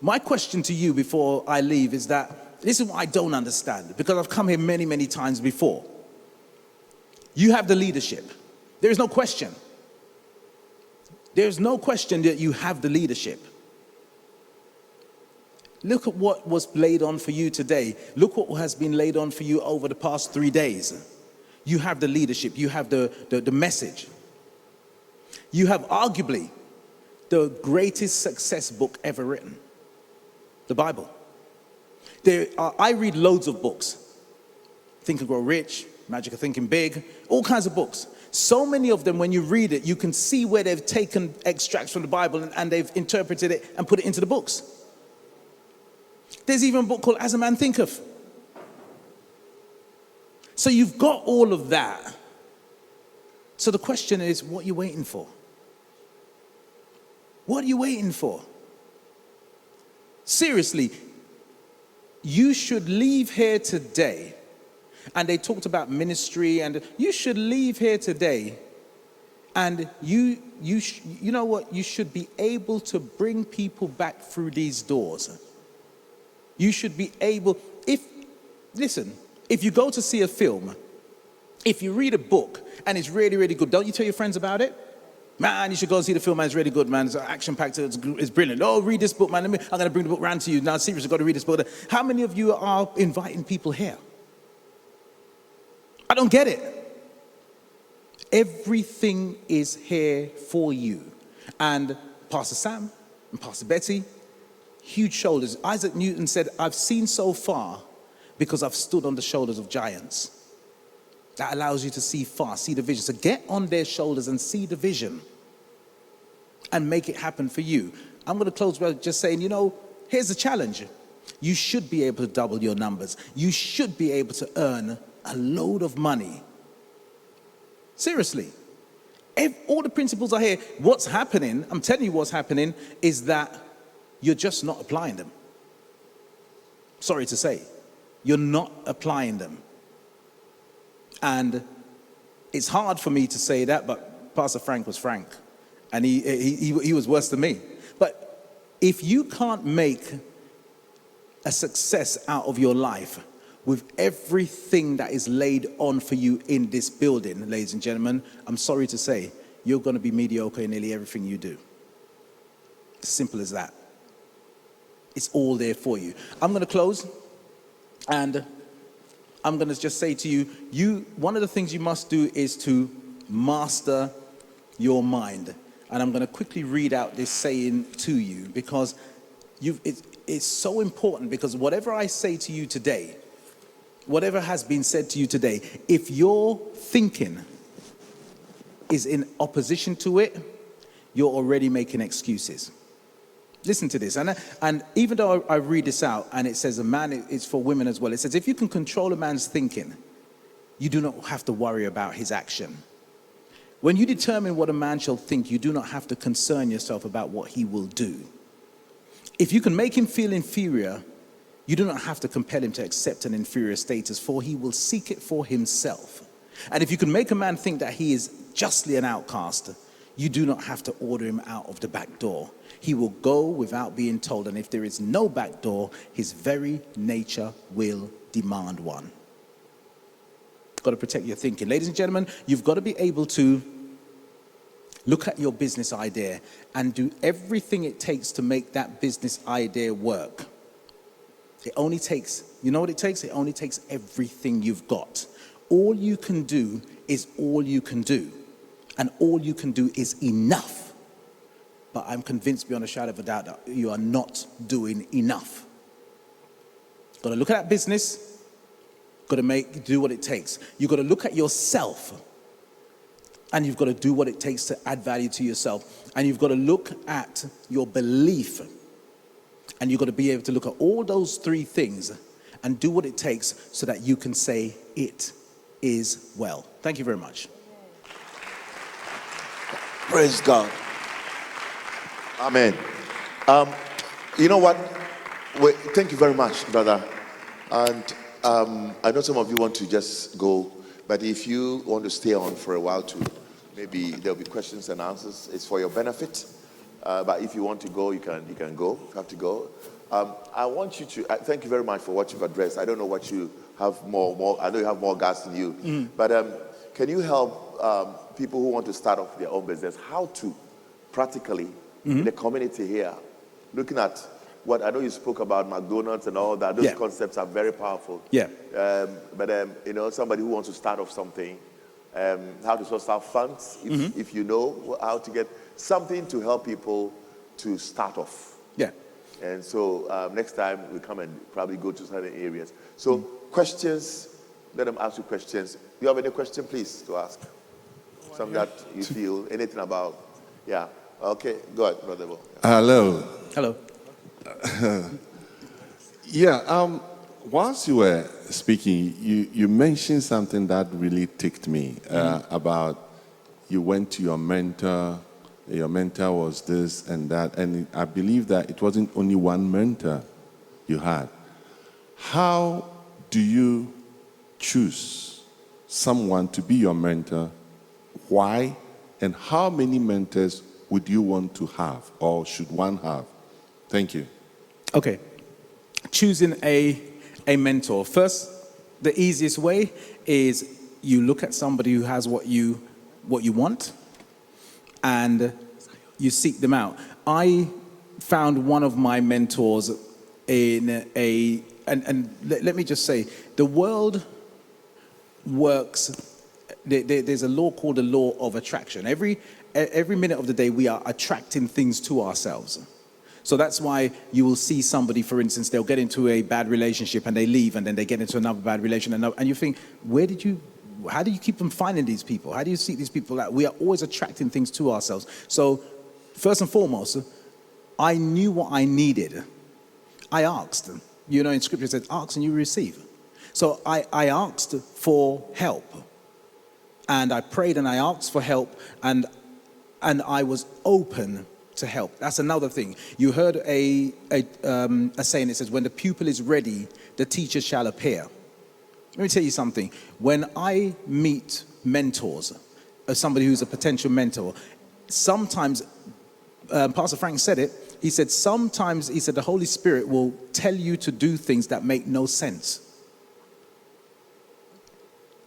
My question to you before I leave is that, this is what I don't understand, because I've come here many, many times before. You have the leadership. There is no question. There is no question that you have the leadership. Look at what was laid on for you today. Look what has been laid on for you over the past 3 days. You have the leadership. You have the message. You have arguably the greatest success book ever written, the Bible. I read loads of books. Think and Grow Rich, Magic of Thinking Big, all kinds of books. So many of them, when you read it, you can see where they've taken extracts from the Bible and they've interpreted it and put it into the books. There's even a book called As a Man Thinketh. So you've got all of that. So the question is, what are you waiting for? What are you waiting for? Seriously, you should leave here today. And they talked about ministry, and you should leave here today. And you know what? You should be able to bring people back through these doors. You should be able, if you go to see a film, if you read a book and it's really, really good, don't you tell your friends about it? Man, you should go and see the film, man. It's really good, man. It's action-packed. It's brilliant. Oh, read this book, man. I'm going to bring the book round to you. Now, seriously, got to read this book. How many of you are inviting people here? I don't get it. Everything is here for you. And Pastor Sam and Pastor Betty, huge shoulders. Isaac Newton said, I've seen so far because I've stood on the shoulders of giants. That allows you to see far, see the vision. So get on their shoulders and see the vision and make it happen for you. I'm going to close by just saying, here's the challenge. You should be able to double your numbers. You should be able to earn a load of money. Seriously. All the principles are here. What's happening, I'm telling you what's happening, is that you're just not applying them. Sorry to say. You're not applying them. And it's hard for me to say that, but Pastor Frank was Frank. And he was worse than me. But if you can't make a success out of your life with everything that is laid on for you in this building, ladies and gentlemen, I'm sorry to say, you're going to be mediocre in nearly everything you do. Simple as that. It's all there for you. I'm going to close, and I'm going to just say to you, one of the things you must do is to master your mind. And I'm going to quickly read out this saying to you, because it's so important, because whatever I say to you today, whatever has been said to you today, if your thinking is in opposition to it, you're already making excuses. Listen to this. And even though I read this out and it says a man is for women as well, it says if you can control a man's thinking, you do not have to worry about his action. When you determine what a man shall think, you do not have to concern yourself about what he will do. If you can make him feel inferior, you do not have to compel him to accept an inferior status, for he will seek it for himself. And if you can make a man think that he is justly an outcast, you do not have to order him out of the back door. He will go without being told, and if there is no back door, his very nature will demand one. Got to protect your thinking. Ladies and gentlemen, you've got to be able to look at your business idea and do everything it takes to make that business idea work. It only takes, you know what it takes? It only takes everything you've got. All you can do is all you can do. And all you can do is enough. But I'm convinced beyond a shadow of a doubt that you are not doing enough. Got to look at that business. Got to do what it takes. You've got to look at yourself. And you've got to do what it takes to add value to yourself. And you've got to look at your belief. And you've got to be able to look at all those three things and do what it takes so that you can say it is well. Thank you very much. Praise God. Amen. You know what? Thank you very much, brother. And I know some of you want to just go, but if you want to stay on for a while too, maybe there'll be questions and answers. It's for your benefit. But if you want to go, you can go. You have to go. I want you to thank you very much for what you've addressed. I don't know what you have more. I know you have more gas than you. But can you help people who want to start off their own business, how to practically in the community here, looking at what I know you spoke about McDonald's and all that. Those concepts are very powerful. Yeah. But somebody who wants to start off something, how to source out funds, if you know how to get something to help people to start off. Yeah. And so next time we come and probably go to certain areas. So questions, let them ask you questions. Do you have any question, please, to ask? Something that you feel, anything about, yeah. Okay, go ahead, Brother Bo. Hello. Hello. Whilst you were speaking, you mentioned something that really ticked me about you went to your mentor was this and that, and I believe that it wasn't only one mentor you had. How do you choose someone to be your mentor? Why? And how many mentors would you want to have, or should one have? Thank you. Okay. Choosing a mentor. First, the easiest way is you look at somebody who has what you want, and you seek them out. I found one of my mentors in let me just say, the world works. There's a law called the law of attraction. Every minute of the day, we are attracting things to ourselves. So that's why you will see somebody, for instance, they'll get into a bad relationship and they leave, and then they get into another bad relationship, and you think, how do you keep from finding these people? How do you seek these people out? We are always attracting things to ourselves. So first and foremost, I knew what I needed. I asked. You know, in scripture it says, ask and you receive. So I asked for help. and I prayed and I asked for help, and I was open to help. That's another thing. You heard a saying that says, when the pupil is ready, the teacher shall appear. Let me tell you something. When I meet mentors, somebody who's a potential mentor, sometimes, Pastor Frank said it, he said, sometimes, he said, the Holy Spirit will tell you to do things that make no sense.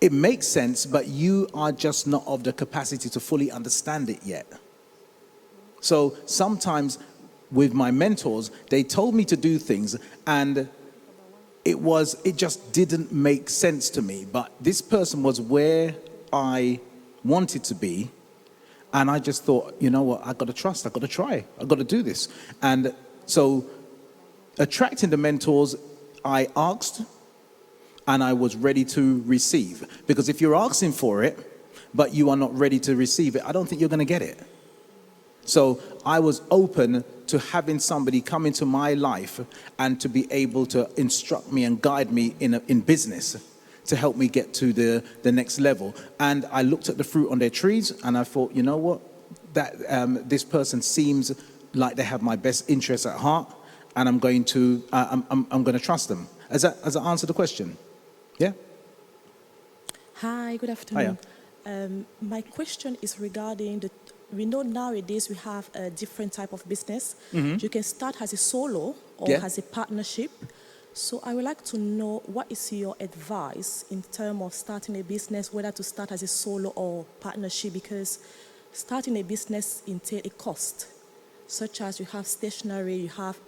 It makes sense, but you are just not of the capacity to fully understand it yet. So sometimes with my mentors, they told me to do things and it just didn't make sense to me. But this person was where I wanted to be. And I just thought, you know what, I've got to trust, I've got to try, I've got to do this. And so attracting the mentors, I asked and I was ready to receive. Because if you're asking for it, but you are not ready to receive it, I don't think you're going to get it. So I was open to having somebody come into my life and to be able to instruct me and guide me in business to help me get to the next level. And I looked at the fruit on their trees and I thought, you know what, that this person seems like they have my best interests at heart, and I'm going to trust them. Has that answered the question? Yeah. Hi, good afternoon. My question is regarding we know nowadays we have a different type of business. You can start as a solo or as a partnership. So I would like to know, what is your advice in terms of starting a business, whether to start as a solo or partnership? Because starting a business entails a cost, such as you have stationery, you have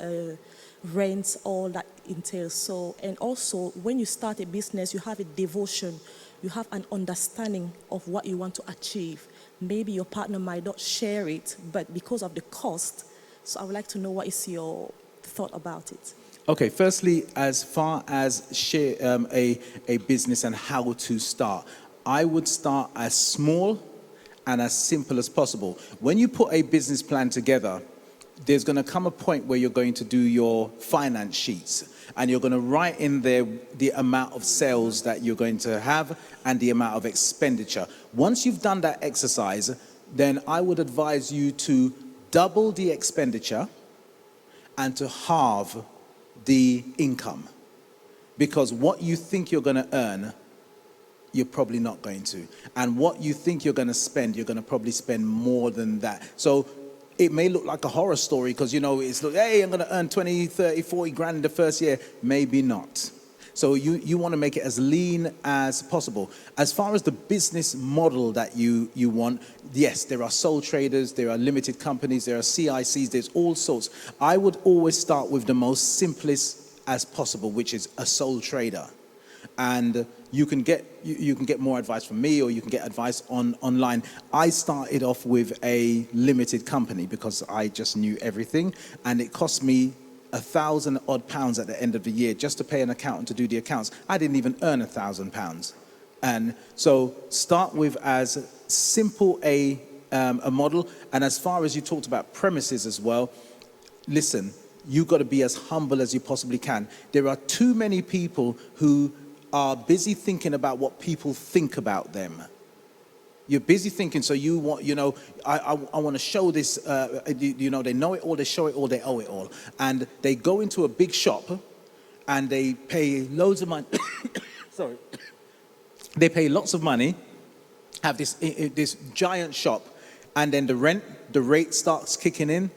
rent, all that entails. So, and also when you start a business, you have a devotion, you have an understanding of what you want to achieve. Maybe your partner might not share it, but because of the cost. So I would like to know, what is your thought about it? Okay, firstly, as far as share a business and how to start, I would start as small and as simple as possible. When you put a business plan together, there's going to come a point where you're going to do your finance sheets, and you're going to write in there the amount of sales that you're going to have and the amount of expenditure. Once you've done that exercise, then I would advise you to double the expenditure and to halve the income, because what you think you're going to earn, you're probably not going to, and what you think you're going to spend, you're going to probably spend more than that. So it may look like a horror story because, you know, it's like, hey, I'm going to earn 20, 30, 40 grand in the first year. Maybe not. So you want to make it as lean as possible. As far as the business model that you want, yes, there are sole traders, there are limited companies, there are CICs, there's all sorts. I would always start with the most simplest as possible, which is a sole trader. And you can get more advice from me, or you can get advice online. I started off with a limited company because I just knew everything, and it cost me £1,000 odd at the end of the year just to pay an accountant to do the accounts. I didn't even earn £1,000. And so start with as simple a model. And as far as you talked about premises as well, listen, you've got to be as humble as you possibly can. There are too many people who are busy thinking about what people think about them. You're busy thinking, so you want, you know, I want to show this, you know, they know it all, they show it all, they owe it all. And they go into a big shop and they pay loads of money. Sorry. They pay lots of money, have this giant shop, and then the rate starts kicking in,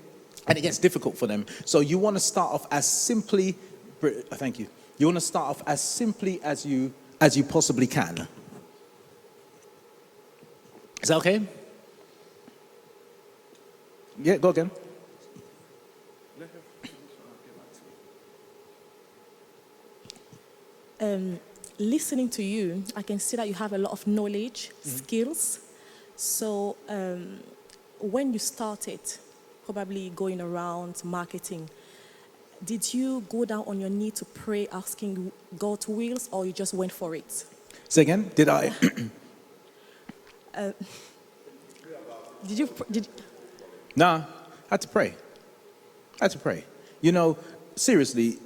and it gets difficult for them. So you want to start off as simply, thank you. You want to start off as simply as you possibly can. Is that okay? Yeah, go again. Listening to you, I can see that you have a lot of knowledge, skills. So when you started, probably going around marketing, did you go down on your knee to pray, asking God's wills, or you just went for it? Say again, did I? No, I had to pray. You know, seriously,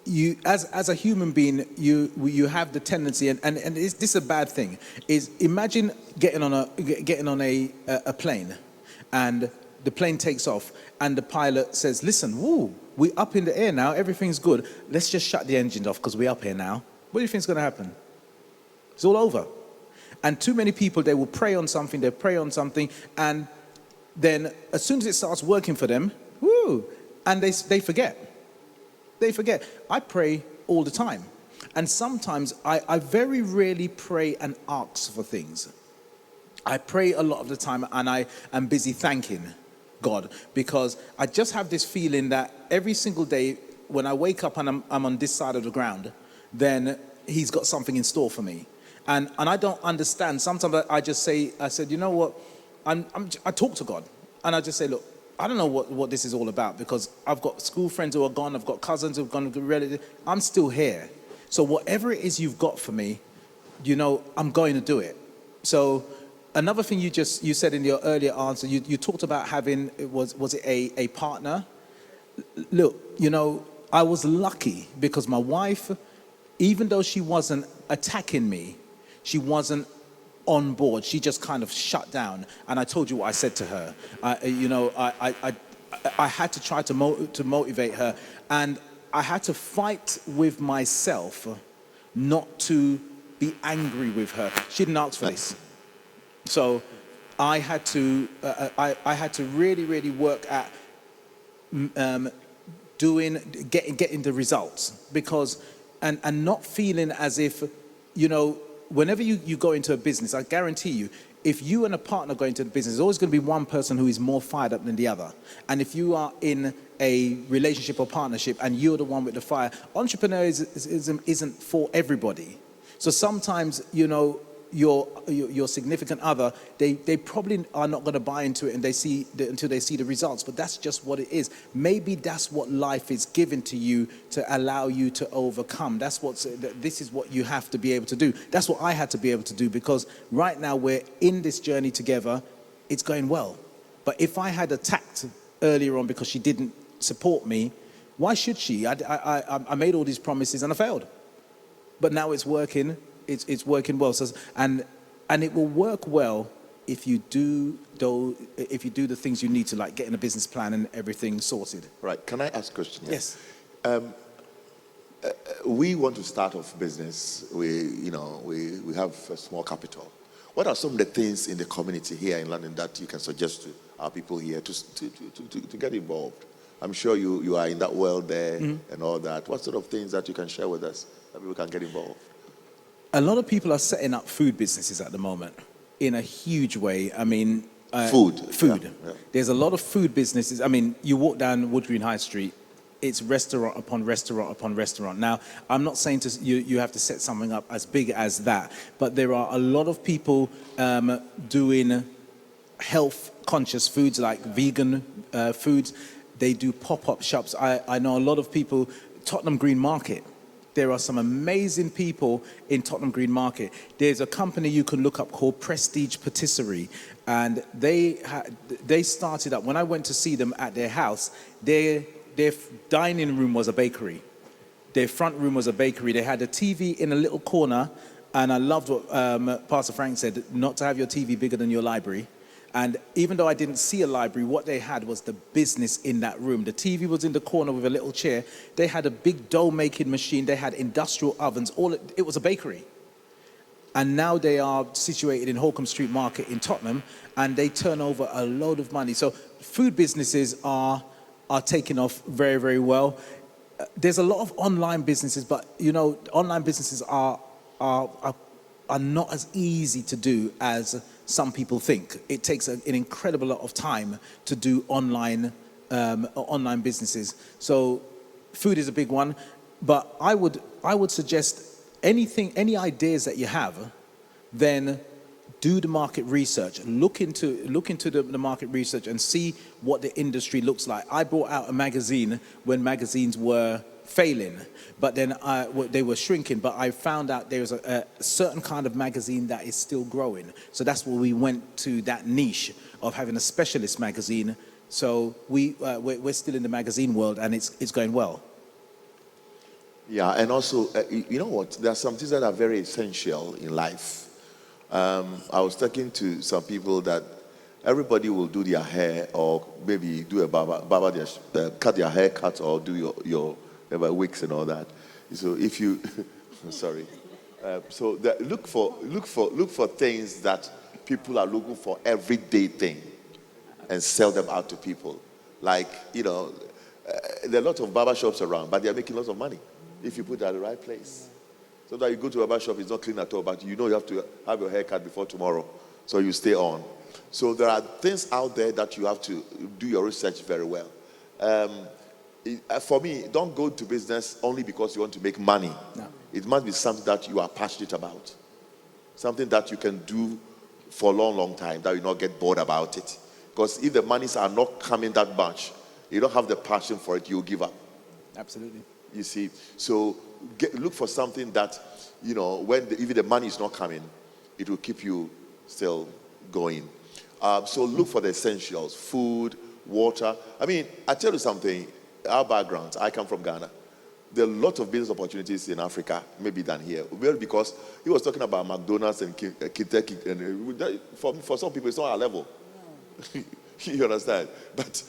you as a human being, you have the tendency, and this is a bad thing. Is imagine getting on a plane, and the plane takes off, and the pilot says, "Listen, woo, we're up in the air now. Everything's good. Let's just shut the engines off because we're up here now." What do you think's going to happen? It's all over. And too many people, they will pray on something, and then as soon as it starts working for them, woo, and they forget. They forget. I pray all the time. And sometimes I very rarely pray and ask for things. I pray a lot of the time, and I am busy thanking God, because I just have this feeling that every single day when I wake up and I'm on this side of the ground, then he's got something in store for me. And I don't understand. Sometimes I said, you know what? I talk to God, and I just say, look, I don't know what this is all about, because I've got school friends who are gone, I've got cousins who've gone, relatives. I'm still here. So whatever it is you've got for me, you know, I'm going to do it. So another thing you said in your earlier answer, you talked about having, was it a partner? Look, you know, I was lucky because my wife, even though she wasn't attacking me, she wasn't on board. She just kind of shut down. And I told you what I said to her. I had to try to motivate her, and I had to fight with myself not to be angry with her. She didn't ask for this, so I had to really, really work at getting the results, because and not feeling as if, you know, whenever you go into a business, I guarantee you, if you and a partner go into the business, there's always going to be one person who is more fired up than the other. And if you are in a relationship or partnership and you're the one with the fire, entrepreneurship isn't for everybody. So sometimes, you know, your significant other, they probably are not going to buy into it, and until they see the results. But that's just what it is. Maybe that's what life is given to you to allow you to overcome. This is what you have to be able to do. That's what I had to be able to do, because right now we're in this journey together. It's going well. But if I had attacked earlier on because she didn't support me, why should she? I made all these promises and I failed. But now it's working. It's working well. So, and it will work well if you do the things you need to, like getting a business plan and everything sorted. Right. Can I ask a question? Yes. We want to start off business. We have a small capital. What are some of the things in the community here in London that you can suggest to our people here to get involved? I'm sure you are in that world there and all that. What sort of things that you can share with us that people can get involved? A lot of people are setting up food businesses at the moment in a huge way. I mean, food. Yeah. There's a lot of food businesses. I mean, you walk down Wood Green High Street, it's restaurant upon restaurant upon restaurant. Now, I'm not saying you have to set something up as big as that, but there are a lot of people doing health-conscious foods, like vegan foods. They do pop-up shops. I know a lot of people, Tottenham Green Market. There are some amazing people in Tottenham Green Market. There's a company you can look up called Prestige Patisserie, and they started up. When I went to see them at their house, their dining room was a bakery. Their front room was a bakery. They had a TV in a little corner, and I loved what Pastor Frank said, not to have your TV bigger than your library. And even though I didn't see a library, what they had was the business in that room. The TV was in the corner with a little chair. They had a big dough-making machine. They had industrial ovens. It was a bakery. And now they are situated in Holcombe Street Market in Tottenham, and they turn over a load of money. So food businesses are taking off very, very well. There's a lot of online businesses, but, you know, online businesses are not as easy to do as some people think. It takes an incredible lot of time to do online businesses. So food is a big one, but I would suggest any ideas that you have, then do the market research. Look into the market research and see what the industry looks like. I brought out a magazine when magazines were failing, but then they were shrinking. But I found out there's a certain kind of magazine that is still growing. So that's where we went to that niche of having a specialist magazine. So we're still in the magazine world, and it's going well. Yeah, and also, you know what? There are some things that are very essential in life. I was talking to some people that everybody will do their hair or maybe do a cut their hair cut or do your wigs and all that. So if you, sorry. Look for things that people are looking for, everyday thing, and sell them out to people. Like, there are a lot of barber shops around, but they are making lots of money if you put it at the right place. So that you go to a barber shop, it's not clean at all, but you have to have your hair cut before tomorrow, so you stay on. So there are things out there that you have to do your research very well. For me, don't go to business only because you want to make money. No. It must be something that you are passionate about, something that you can do for a long, long time, that you not get bored about it. Because if the monies are not coming that much, you don't have the passion for it, you'll give up. Absolutely. You see, so look for something that, even the money is not coming, it will keep you still going. So look for the essentials: food, water. I mean, I tell you something, our background, I come from Ghana. There are a lot of business opportunities in Africa, maybe than here. Well, because he was talking about McDonald's and Kentucky, and for some people, it's not our level. No. You understand? But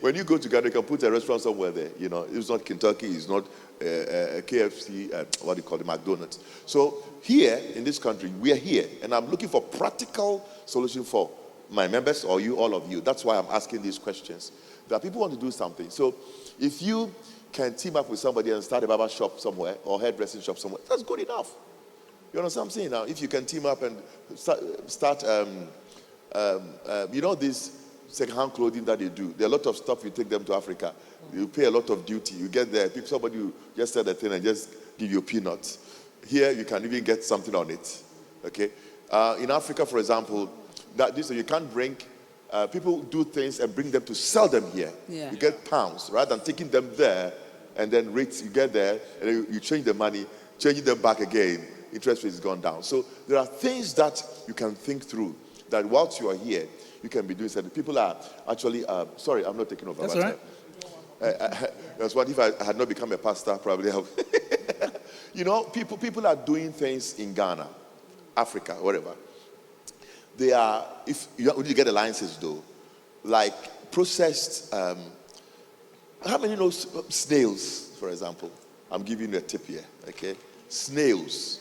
when you go to Ghana, you can put a restaurant somewhere there. It's not Kentucky, it's not KFC, what do you call it, McDonald's. So here in this country, we are here, and I'm looking for practical solution for my members or you, all of you. That's why I'm asking these questions. That people want to do something. So if you can team up with somebody and start a barber shop somewhere or hairdressing shop somewhere, that's good enough. You understand what I'm saying now? If you can team up and start this second-hand clothing that they do. There are a lot of stuff you take them to Africa. You pay a lot of duty. You get there, somebody will just sell the thing and just give you peanuts. Here, you can even get something on it. Okay? In Africa, for example, you can't bring, people do things and bring them to sell them here. Yeah. You get pounds rather than taking them there and then rates, you get there and you change the money, changing them back again, interest rate has gone down. So there are things that you can think through that whilst you are here, you can be doing something. People are actually, sorry, I'm not taking over. That's all right. That's what if I had not become a pastor, probably I would. People are doing things in Ghana, Africa, whatever. They are, if you get the licenses though, like processed, how many know snails, for example? I'm giving you a tip here, okay? Snails.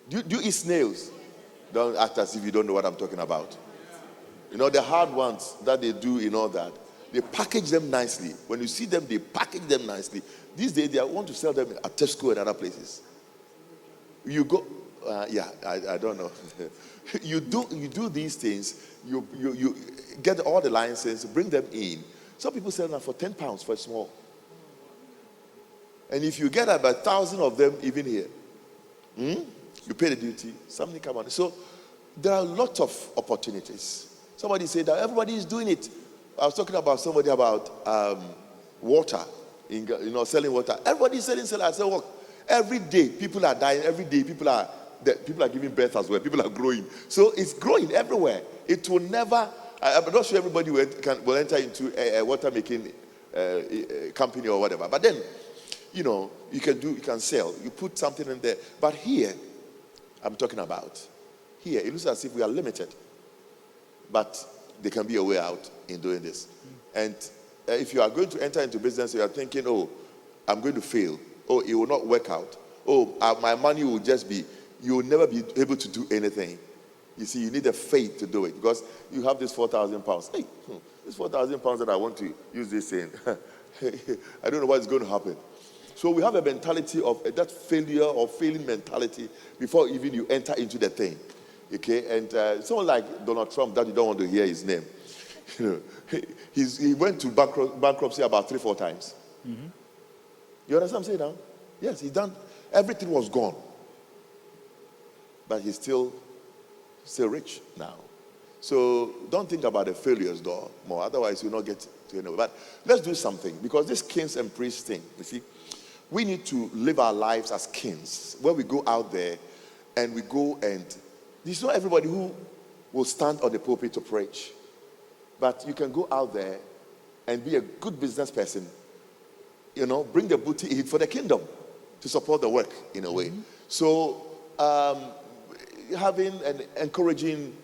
Do you eat snails? Don't act as if you don't know what I'm talking about. The hard ones that they do in all that, they package them nicely. When you see them, they package them nicely. These days, they want to sell them at Tesco and other places. You go, I don't know. You do these things. You get all the licenses, bring them in. Some people sell them for £10 for a small. And if you get about 1,000 of them, even here, you pay the duty. Something come on. So there are a lot of opportunities. Somebody said that everybody is doing it. I was talking about somebody about water, selling water. Everybody is selling. I said, look, every day people are dying. Every day people are giving birth as well. People are growing. So it's growing everywhere. It will never. I'm not sure everybody will enter into a water making company or whatever. But then, you can sell. You put something in there. But here, I'm talking about. Here, it looks as if we are limited. But there can be a way out in doing this. And if you are going to enter into business, you are thinking, oh, I'm going to fail. Oh, it will not work out. Oh, my money will just be, you will never be able to do anything. You see, you need the faith to do it because you have this 4,000 pounds. Hey, this 4,000 pounds that I want to use this in, I don't know what's going to happen. So we have a mentality of that failure or failing mentality before even you enter into the thing. Okay, and someone like Donald Trump, that you don't want to hear his name, he went to bankruptcy about 3-4 times. Mm-hmm. You understand what I'm saying now? Yes, he's done. Everything was gone, but he's still rich now. So don't think about the failures though more. Otherwise, you'll not get to anywhere. But let's do something because this kings and priests thing. You see, we need to live our lives as kings, where we go out there and we go and. It's not everybody who will stand on the pulpit to preach. But you can go out there and be a good business person. Bring the booty in for the kingdom. to support the work in a way. So having and encouraging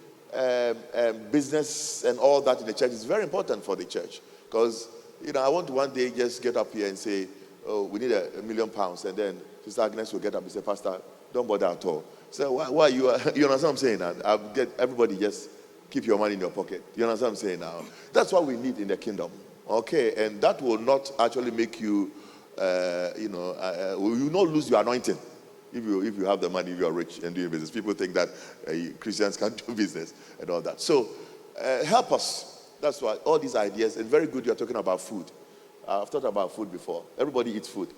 business and all that in the church is very important for the church, because I want to one day just get up here and say, oh, we need £1 million, and then Sister Agnes will get up and say, Pastor, don't bother at all. So why you understand what I'm saying now? I'll get everybody just keep your money in your pocket. You understand what I'm saying now? That's what we need in the kingdom. Okay, and that will not actually make you, you will not lose your anointing if you have the money, if you are rich and doing business. People think that Christians can't do business and all that. So help us. That's why all these ideas, and very good you're talking about food. I've thought about food before. Everybody eats food.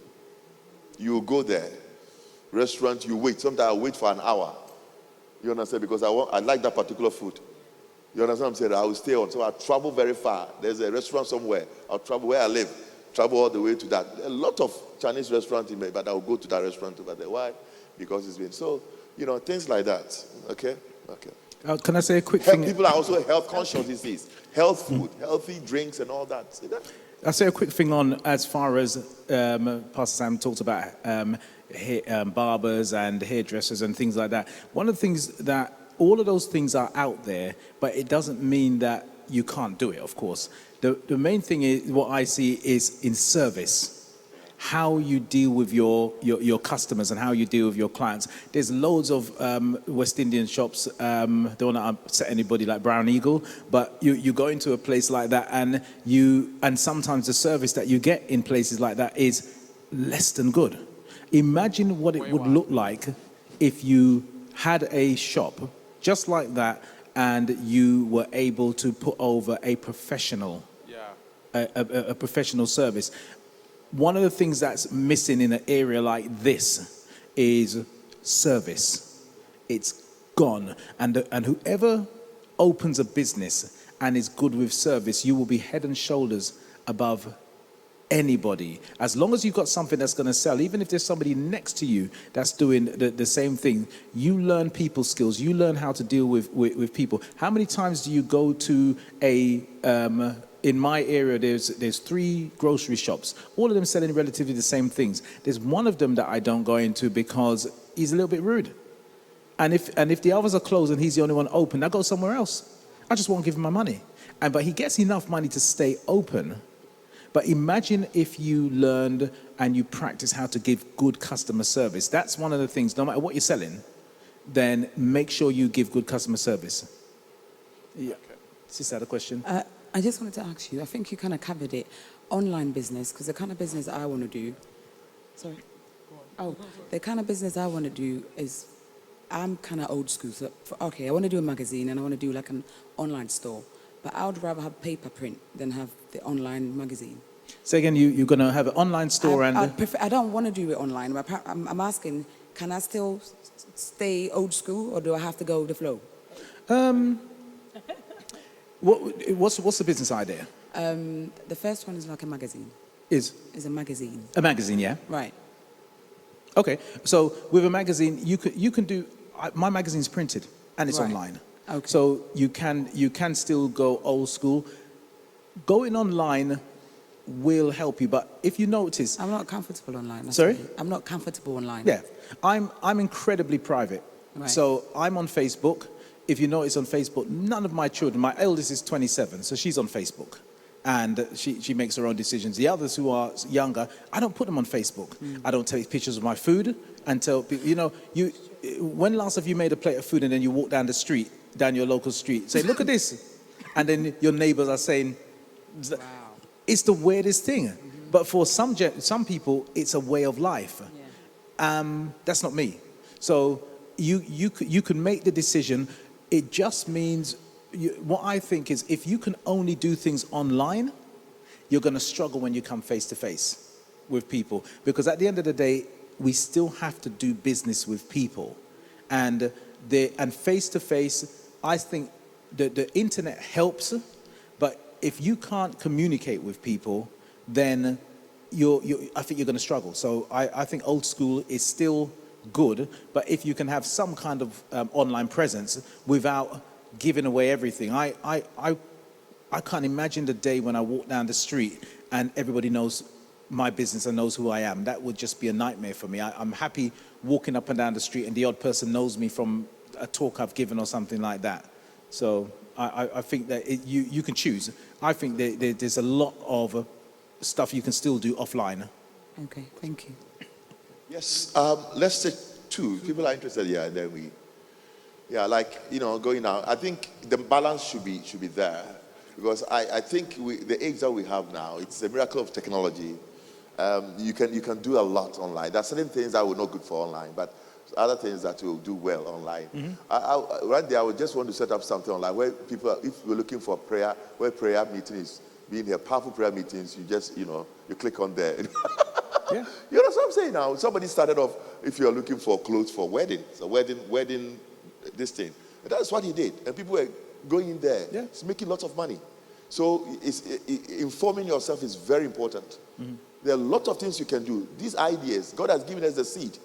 You go there, restaurant, you wait. Sometimes I wait for an hour. You understand? Because I like that particular food. You understand what I'm saying? I will stay on. So I travel very far. There's a restaurant somewhere. I'll travel where I live. Travel all the way to that. A lot of Chinese restaurants in me, but I'll go to that restaurant over there. Why? Because it's been so, things like that. Okay? Can I say a quick thing? People are also health conscious these days. Health food, healthy drinks and all that. See that? I'll say a quick thing on as far as Pastor Sam talked about barbers and hairdressers and things like that. One of the things that all of those things are out there, but it doesn't mean that you can't do it, of course. The main thing is what I see is in service. How you deal with your customers and how you deal with your clients. There's loads of West Indian shops, don't want to upset anybody like Brown Eagle, but you go into a place like that and sometimes the service that you get in places like that is less than good. Imagine what it would look like if you had a shop just like that and you were able to put over a professional, a professional service. One of the things that's missing in an area like this is service. It's gone. And whoever opens a business and is good with service, you will be head and shoulders above anybody. As long as you've got something that's going to sell, even if there's somebody next to you that's doing the same thing, you learn people skills. You learn how to deal with people. How many times do you go to in my area, there's 3 grocery shops, all of them selling relatively the same things. There's one of them that I don't go into because he's a little bit rude. And if the others are closed and he's the only one open, I go somewhere else. I just won't give him my money. But he gets enough money to stay open. But imagine if you learned and you practice how to give good customer service. That's one of the things, no matter what you're selling, then make sure you give good customer service. Yeah. Is that a question? I just wanted to ask you, I think you kind of covered it, online business, because the kind of business I want to do, the kind of business I want to do is, I'm kind of old school. So, I want to do a magazine and I want to do like an online store, but I would rather have paper print than have the online magazine. So again, you're going to have an online store I don't want to do it online. I'm asking, can I still stay old school or do I have to go with the flow? What's the business idea? The first one is like a magazine. Is a magazine. A magazine, yeah. Right. Okay, so with a magazine, you can do. My magazine's printed and it's online. Okay. So you can still go old school. Going online will help you, but if you notice, I'm not comfortable online. Sorry? I'm not comfortable online. Yeah, I'm incredibly private. Right. So I'm on Facebook. If you notice on Facebook, none of my children, my eldest is 27, so she's on Facebook. And she makes her own decisions. The others who are younger, I don't put them on Facebook. I don't take pictures of my food and tell people, when last have you made a plate of food and then you walk down the street, down your local street, say, look at this. And then your neighbors are saying, wow. It's the weirdest thing. But for some people, it's a way of life. Yeah. That's not me. So you can make the decision. It just means, what I think is, if you can only do things online, you're going to struggle when you come face to face with people. Because at the end of the day, we still have to do business with people. And face to face, I think the internet helps, but if you can't communicate with people, then I think you're going to struggle. So I think old school is still good, but if you can have some kind of online presence without giving away everything, I can't imagine the day when I walk down the street and everybody knows my business and knows who I am. That would just be a nightmare for me. I'm happy walking up and down the street and the odd person knows me from a talk I've given or something like that. So I think that you can choose. I think that there's a lot of stuff you can still do offline. Okay, thank you. Yes, let's take two. People are interested, yeah, and then going out. I think the balance should be there, because I think the age that we have now, it's a miracle of technology. You can do a lot online. There are certain things that were not good for online, but other things that will do well online. Mm-hmm. Right there, I would just want to set up something online where people, if we're looking for prayer, where prayer meeting is being here, powerful prayer meetings, you just, you click on there. Yeah. You know what I'm saying now? Somebody started off, if you're looking for clothes for weddings, a wedding, this thing. And that's what he did. And people were going in there. Yeah. It's making lots of money. So informing yourself is very important. Mm-hmm. There are lots of things you can do. These ideas, God has given us the seed,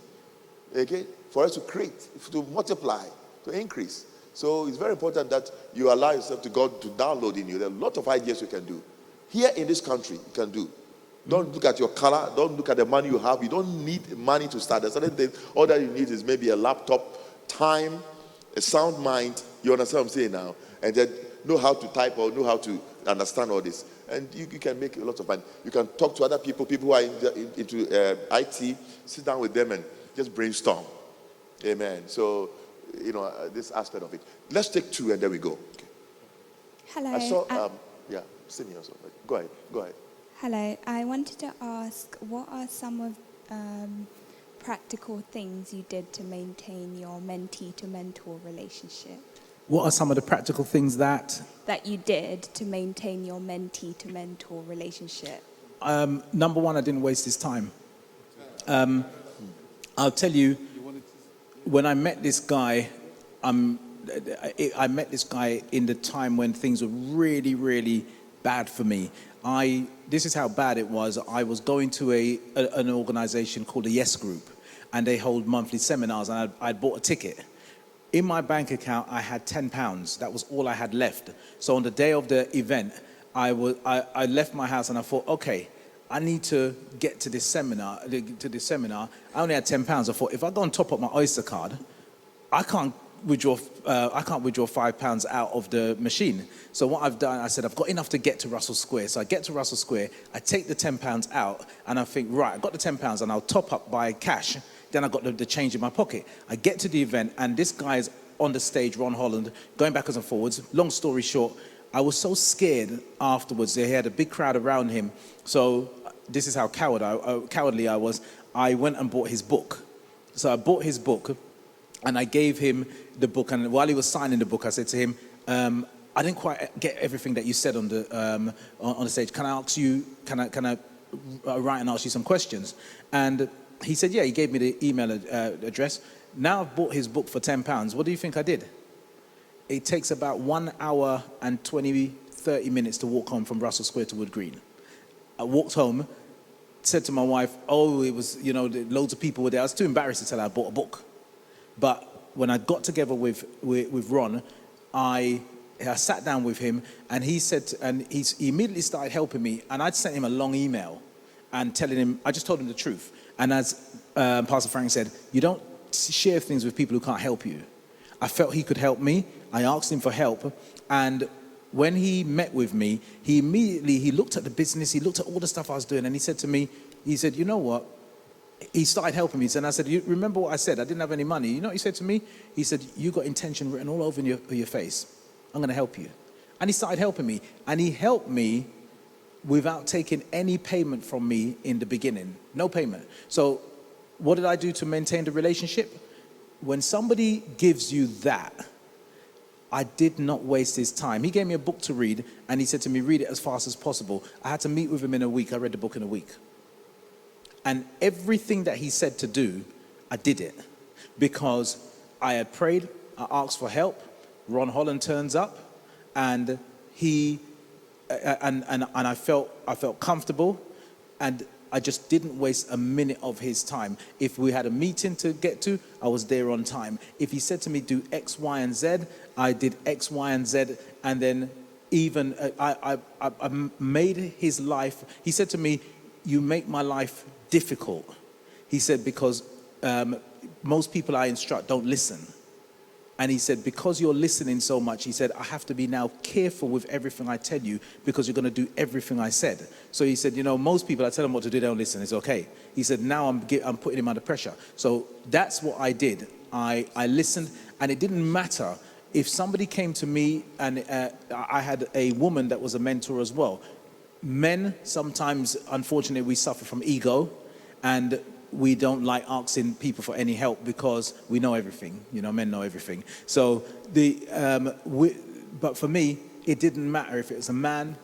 okay, for us to create, to multiply, to increase. So it's very important that you allow yourself to God to download in you. There are a lot of ideas you can do. Here in this country, you can do. Don't look at your color. Don't look at the money you have. You don't need money to start. There's certain things. All that you need is maybe a laptop, time, a sound mind. You understand what I'm saying now? And then know how to type or know how to understand all this. And you can make a lot of money. You can talk to other people who are into IT. Sit down with them and just brainstorm. Amen. So, this aspect of it. Let's take two and then we go. Okay. Hello. I saw, Sydney also. Go ahead. Hello. I wanted to ask, what are some of practical things you did to maintain your mentee to mentor relationship? What are some of the practical things that you did to maintain your mentee to mentor relationship? Number one, I didn't waste his time. I'll tell you, when I met this guy, I met this guy in the time when things were really, really bad for me. This is how bad it was. I was going to an organization called the Yes Group, and they hold monthly seminars, and I'd bought a ticket. In my bank account, I had £10. That was all I had left. So on the day of the event, I left my house and I thought, okay, I need to get to this seminar. I only had £10. I thought, if I go and top up my Oyster card, I can't withdraw £5 out of the machine. So what I've done, I said, I've got enough to get to Russell Square. So I get to Russell Square, I take the £10 out, and I think, right, I've got the £10 and I'll top up by cash. Then I got the change in my pocket. I get to the event, and this guy's on the stage, Ron Holland, going backwards and forwards. Long story short, I was so scared afterwards. He had a big crowd around him. So this is how cowardly I was. I went and bought his book. So I bought his book, and I gave him the book. And while he was signing the book, I said to him, I didn't quite get everything that you said on the stage. Can I ask you? Can I write and ask you some questions? And he said, yeah. He gave me the email address. Now I've bought his book for £10. What do you think I did? It takes about 1 hour and 30 minutes to walk home from Russell Square to Wood Green. I walked home, said to my wife, it was, loads of people were there. I was too embarrassed to tell her I bought a book. But when I got together with Ron, I sat down with him, and he immediately started helping me. And I'd sent him a long email and telling him, I just told him the truth. And as Pastor Frank said, you don't share things with people who can't help you. I felt he could help me. I asked him for help. And when he met with me, he immediately looked at the business, he looked at all the stuff I was doing, and he said to me, you know what? He started helping me. And I said, you remember what I said? I didn't have any money. You know what he said to me? He said, you got intention written all over your face. I'm going to help you. And he started helping me. And he helped me without taking any payment from me in the beginning. No payment. So what did I do to maintain the relationship? When somebody gives you that, I did not waste his time. He gave me a book to read, and he said to me, read it as fast as possible. I had to meet with him in a week. I read the book in a week. And everything that he said to do, I did it. Because I had prayed, I asked for help. Ron Holland turns up, and I felt comfortable, and I just didn't waste a minute of his time. If we had a meeting to get to, I was there on time. If he said to me, do X, Y, and Z, I did X, Y, and Z. And then even I made his life. He said to me, you make my life difficult. He said, because most people I instruct don't listen. And he said, because you're listening so much, he said, I have to be now careful with everything I tell you because you're going to do everything I said. So he said, most people, I tell them what to do, they don't listen. It's okay. He said, now I'm putting him under pressure. So that's what I did. I listened, and it didn't matter if somebody came to me, and I had a woman that was a mentor as well. Men, sometimes, unfortunately, we suffer from ego, and we don't like asking people for any help because we know everything. Men know everything. So but for me, it didn't matter if it was a man,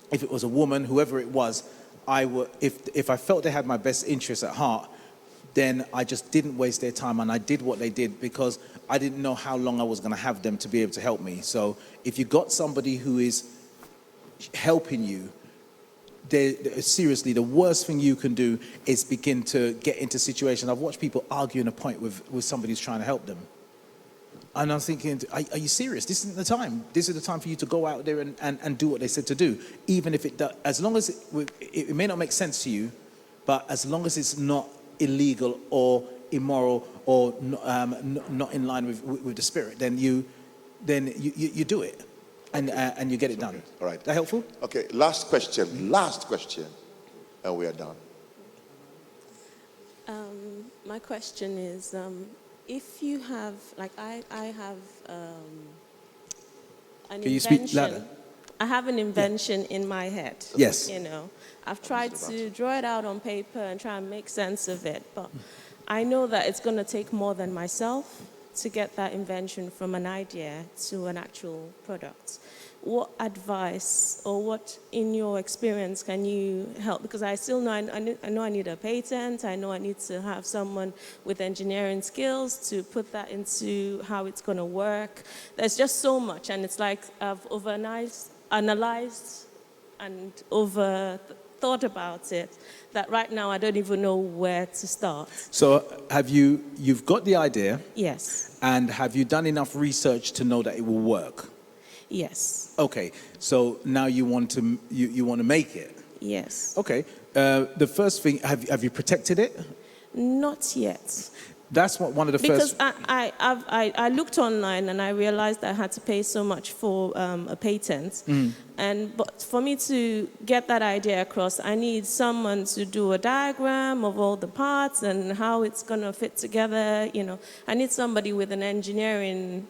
if it was a woman, whoever it was. If I felt they had my best interests at heart, then I just didn't waste their time, and I did what they did because I didn't know how long I was going to have them to be able to help me. So if you got somebody who is helping you, seriously, the worst thing you can do is begin to get into situations. I've watched people arguing a point with somebody who's trying to help them. And I'm thinking, are you serious? This isn't the time. This is the time for you to go out there and do what they said to do. Even if it does, as long as it may not make sense to you, but as long as it's not illegal or immoral or not in line with the spirit, then you do it. And you get it done. All right. That helpful? Okay, last question, and we are done. My question is, if you have, like I have an Can you invention. speak louder? I have an invention in my head. Yes. I've tried to draw it out on paper and try and make sense of it, but I know that it's going to take more than myself to get that invention from an idea to an actual product. What advice or what, in your experience, can you help? Because I still know, I know I need a patent. I know I need to have someone with engineering skills to put that into how it's going to work. There's just so much, and it's like I've analyzed and thought about it, that right now I don't even know where to start. So you've got the idea, Yes. and have you done enough research to know that it will work? Yes. Okay, so now you want to make it. Yes. Okay, the first thing, have you protected it? Not yet. That's one of the Because first. I looked online and I realized I had to pay so much for a patent. But for me to get that idea across, I need someone to do a diagram of all the parts and how it's going to fit together. I need somebody with an engineering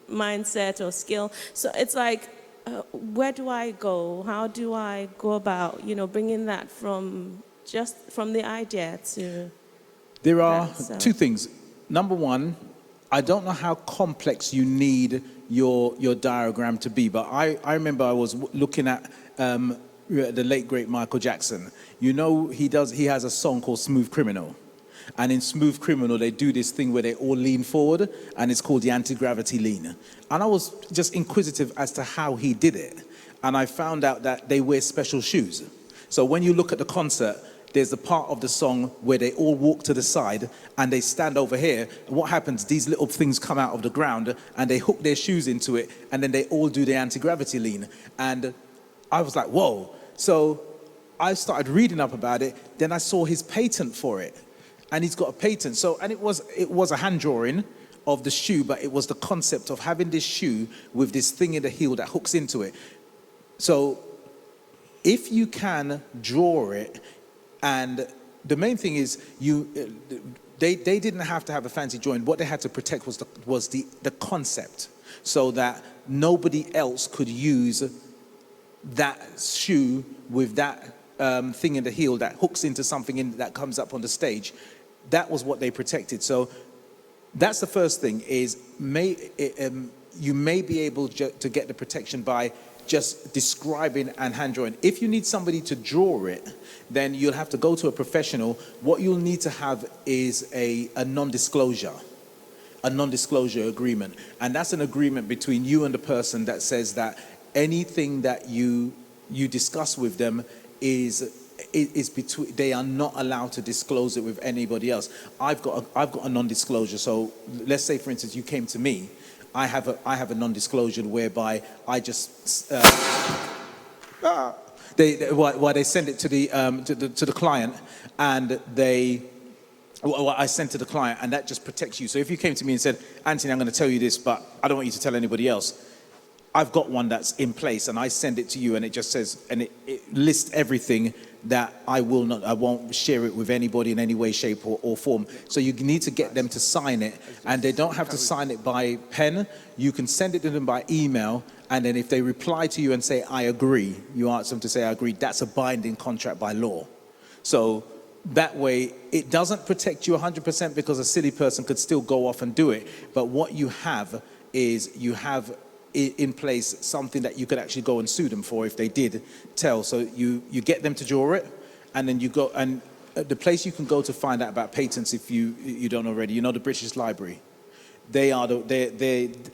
mindset or skill. So it's like, where do I go? How do I go about, bringing that from the idea to... There are That's, two things. Number one, I don't know how complex you need your diagram to be, but I remember I was looking at the late great Michael Jackson. He has a song called Smooth Criminal. And in Smooth Criminal, they do this thing where they all lean forward, and it's called the anti-gravity lean. And I was just inquisitive as to how he did it. And I found out that they wear special shoes. So when you look at the concert, there's a part of the song where they all walk to the side and they stand over here. And what happens, these little things come out of the ground and they hook their shoes into it, and then they all do the anti-gravity lean. And I was like, whoa. So I started reading up about it. Then I saw his patent for it. And he's got a patent. So, and it was a hand drawing of the shoe, but it was the concept of having this shoe with this thing in the heel that hooks into it. So if you can draw it, and the main thing is they didn't have to have a fancy drawing. What they had to protect was the concept, so that nobody else could use that shoe with that thing in the heel that hooks into something that comes up on the stage. That was what they protected. So that's the first thing, is you may be able to get the protection by just describing and hand drawing. If you need somebody to draw it, then you'll have to go to a professional. What you'll need to have is a non-disclosure agreement. And that's an agreement between you and the person that says that anything that you discuss with them is between, they are not allowed to disclose it with anybody else. I've got a non-disclosure. So let's say, for instance, you came to me. I have a non-disclosure whereby I just They send it to the client, and I sent to the client, and that just protects you. So if you came to me and said, Anthony, I'm going to tell you this, but I don't want you to tell anybody else, I've got one that's in place, and I send it to you, and it just says, and it lists everything that I won't share it with anybody in any way, shape, or form. So you need to get them to sign it, and they don't have to sign it by pen. You can send it to them by email, and then if they reply to you and say, I agree, you ask them to say, I agree, that's a binding contract by law. So that way, it doesn't protect you 100% because a silly person could still go off and do it. But what you have is you have in place something that you could actually go and sue them for if they did tell. So you get them to draw it, and then you go, and the place you can go to find out about patents, if you don't already, you know, the British Library. They're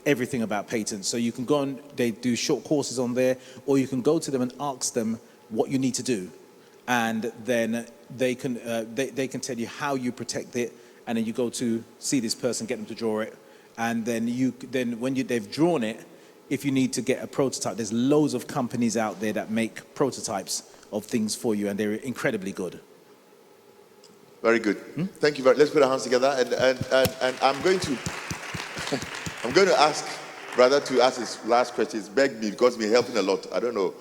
everything about patents. So you can go and they do short courses on there, or you can go to them and ask them what you need to do, and then they can tell you how you protect it, and then you go to see this person, get them to draw it, and then when they've drawn it, if you need to get a prototype, there's loads of companies out there that make prototypes of things for you, and they're incredibly good. Very good. Thank you very much. Let's put our hands together, and I'm going to ask brother to ask his last question. He's begged me because he's been helping a lot. I don't know.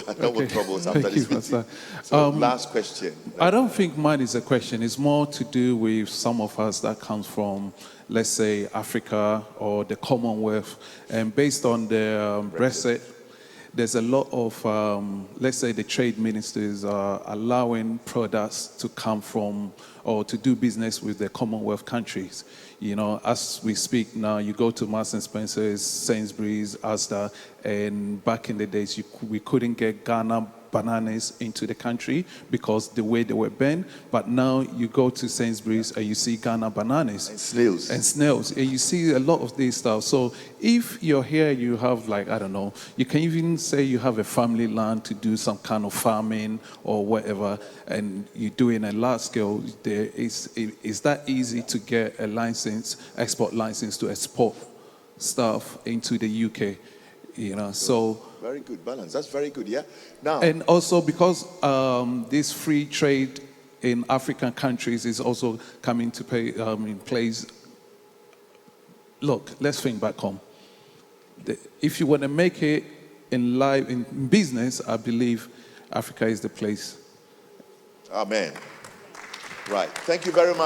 I don't want troubles after this meeting. So last question. I don't think mine is a question. It's more to do with some of us that comes from, let's say, Africa or the Commonwealth. And based on the Brexit, there's a lot of, let's say, the trade ministers are allowing products to come from or to do business with the Commonwealth countries. You know, as we speak now, you go to Marks and Spencer's, Sainsbury's, Asda, and back in the days, we couldn't get Ghana bananas into the country because the way they were banned. But now you go to Sainsbury's and you see Ghana bananas. And snails. And snails. And you see a lot of these stuff. So if you're here, you have like, I don't know, you can even say you have a family land to do some kind of farming or whatever, and you're doing a large scale, is that easy to get a license, export license to export stuff into the UK? You know, so very good balance. That's very good. Yeah. Now, and also because this free trade in African countries is also coming to pay in place. Look, let's think back home. If you want to make it in life, in business, I believe Africa is the place. amen. Right. Thank you very much.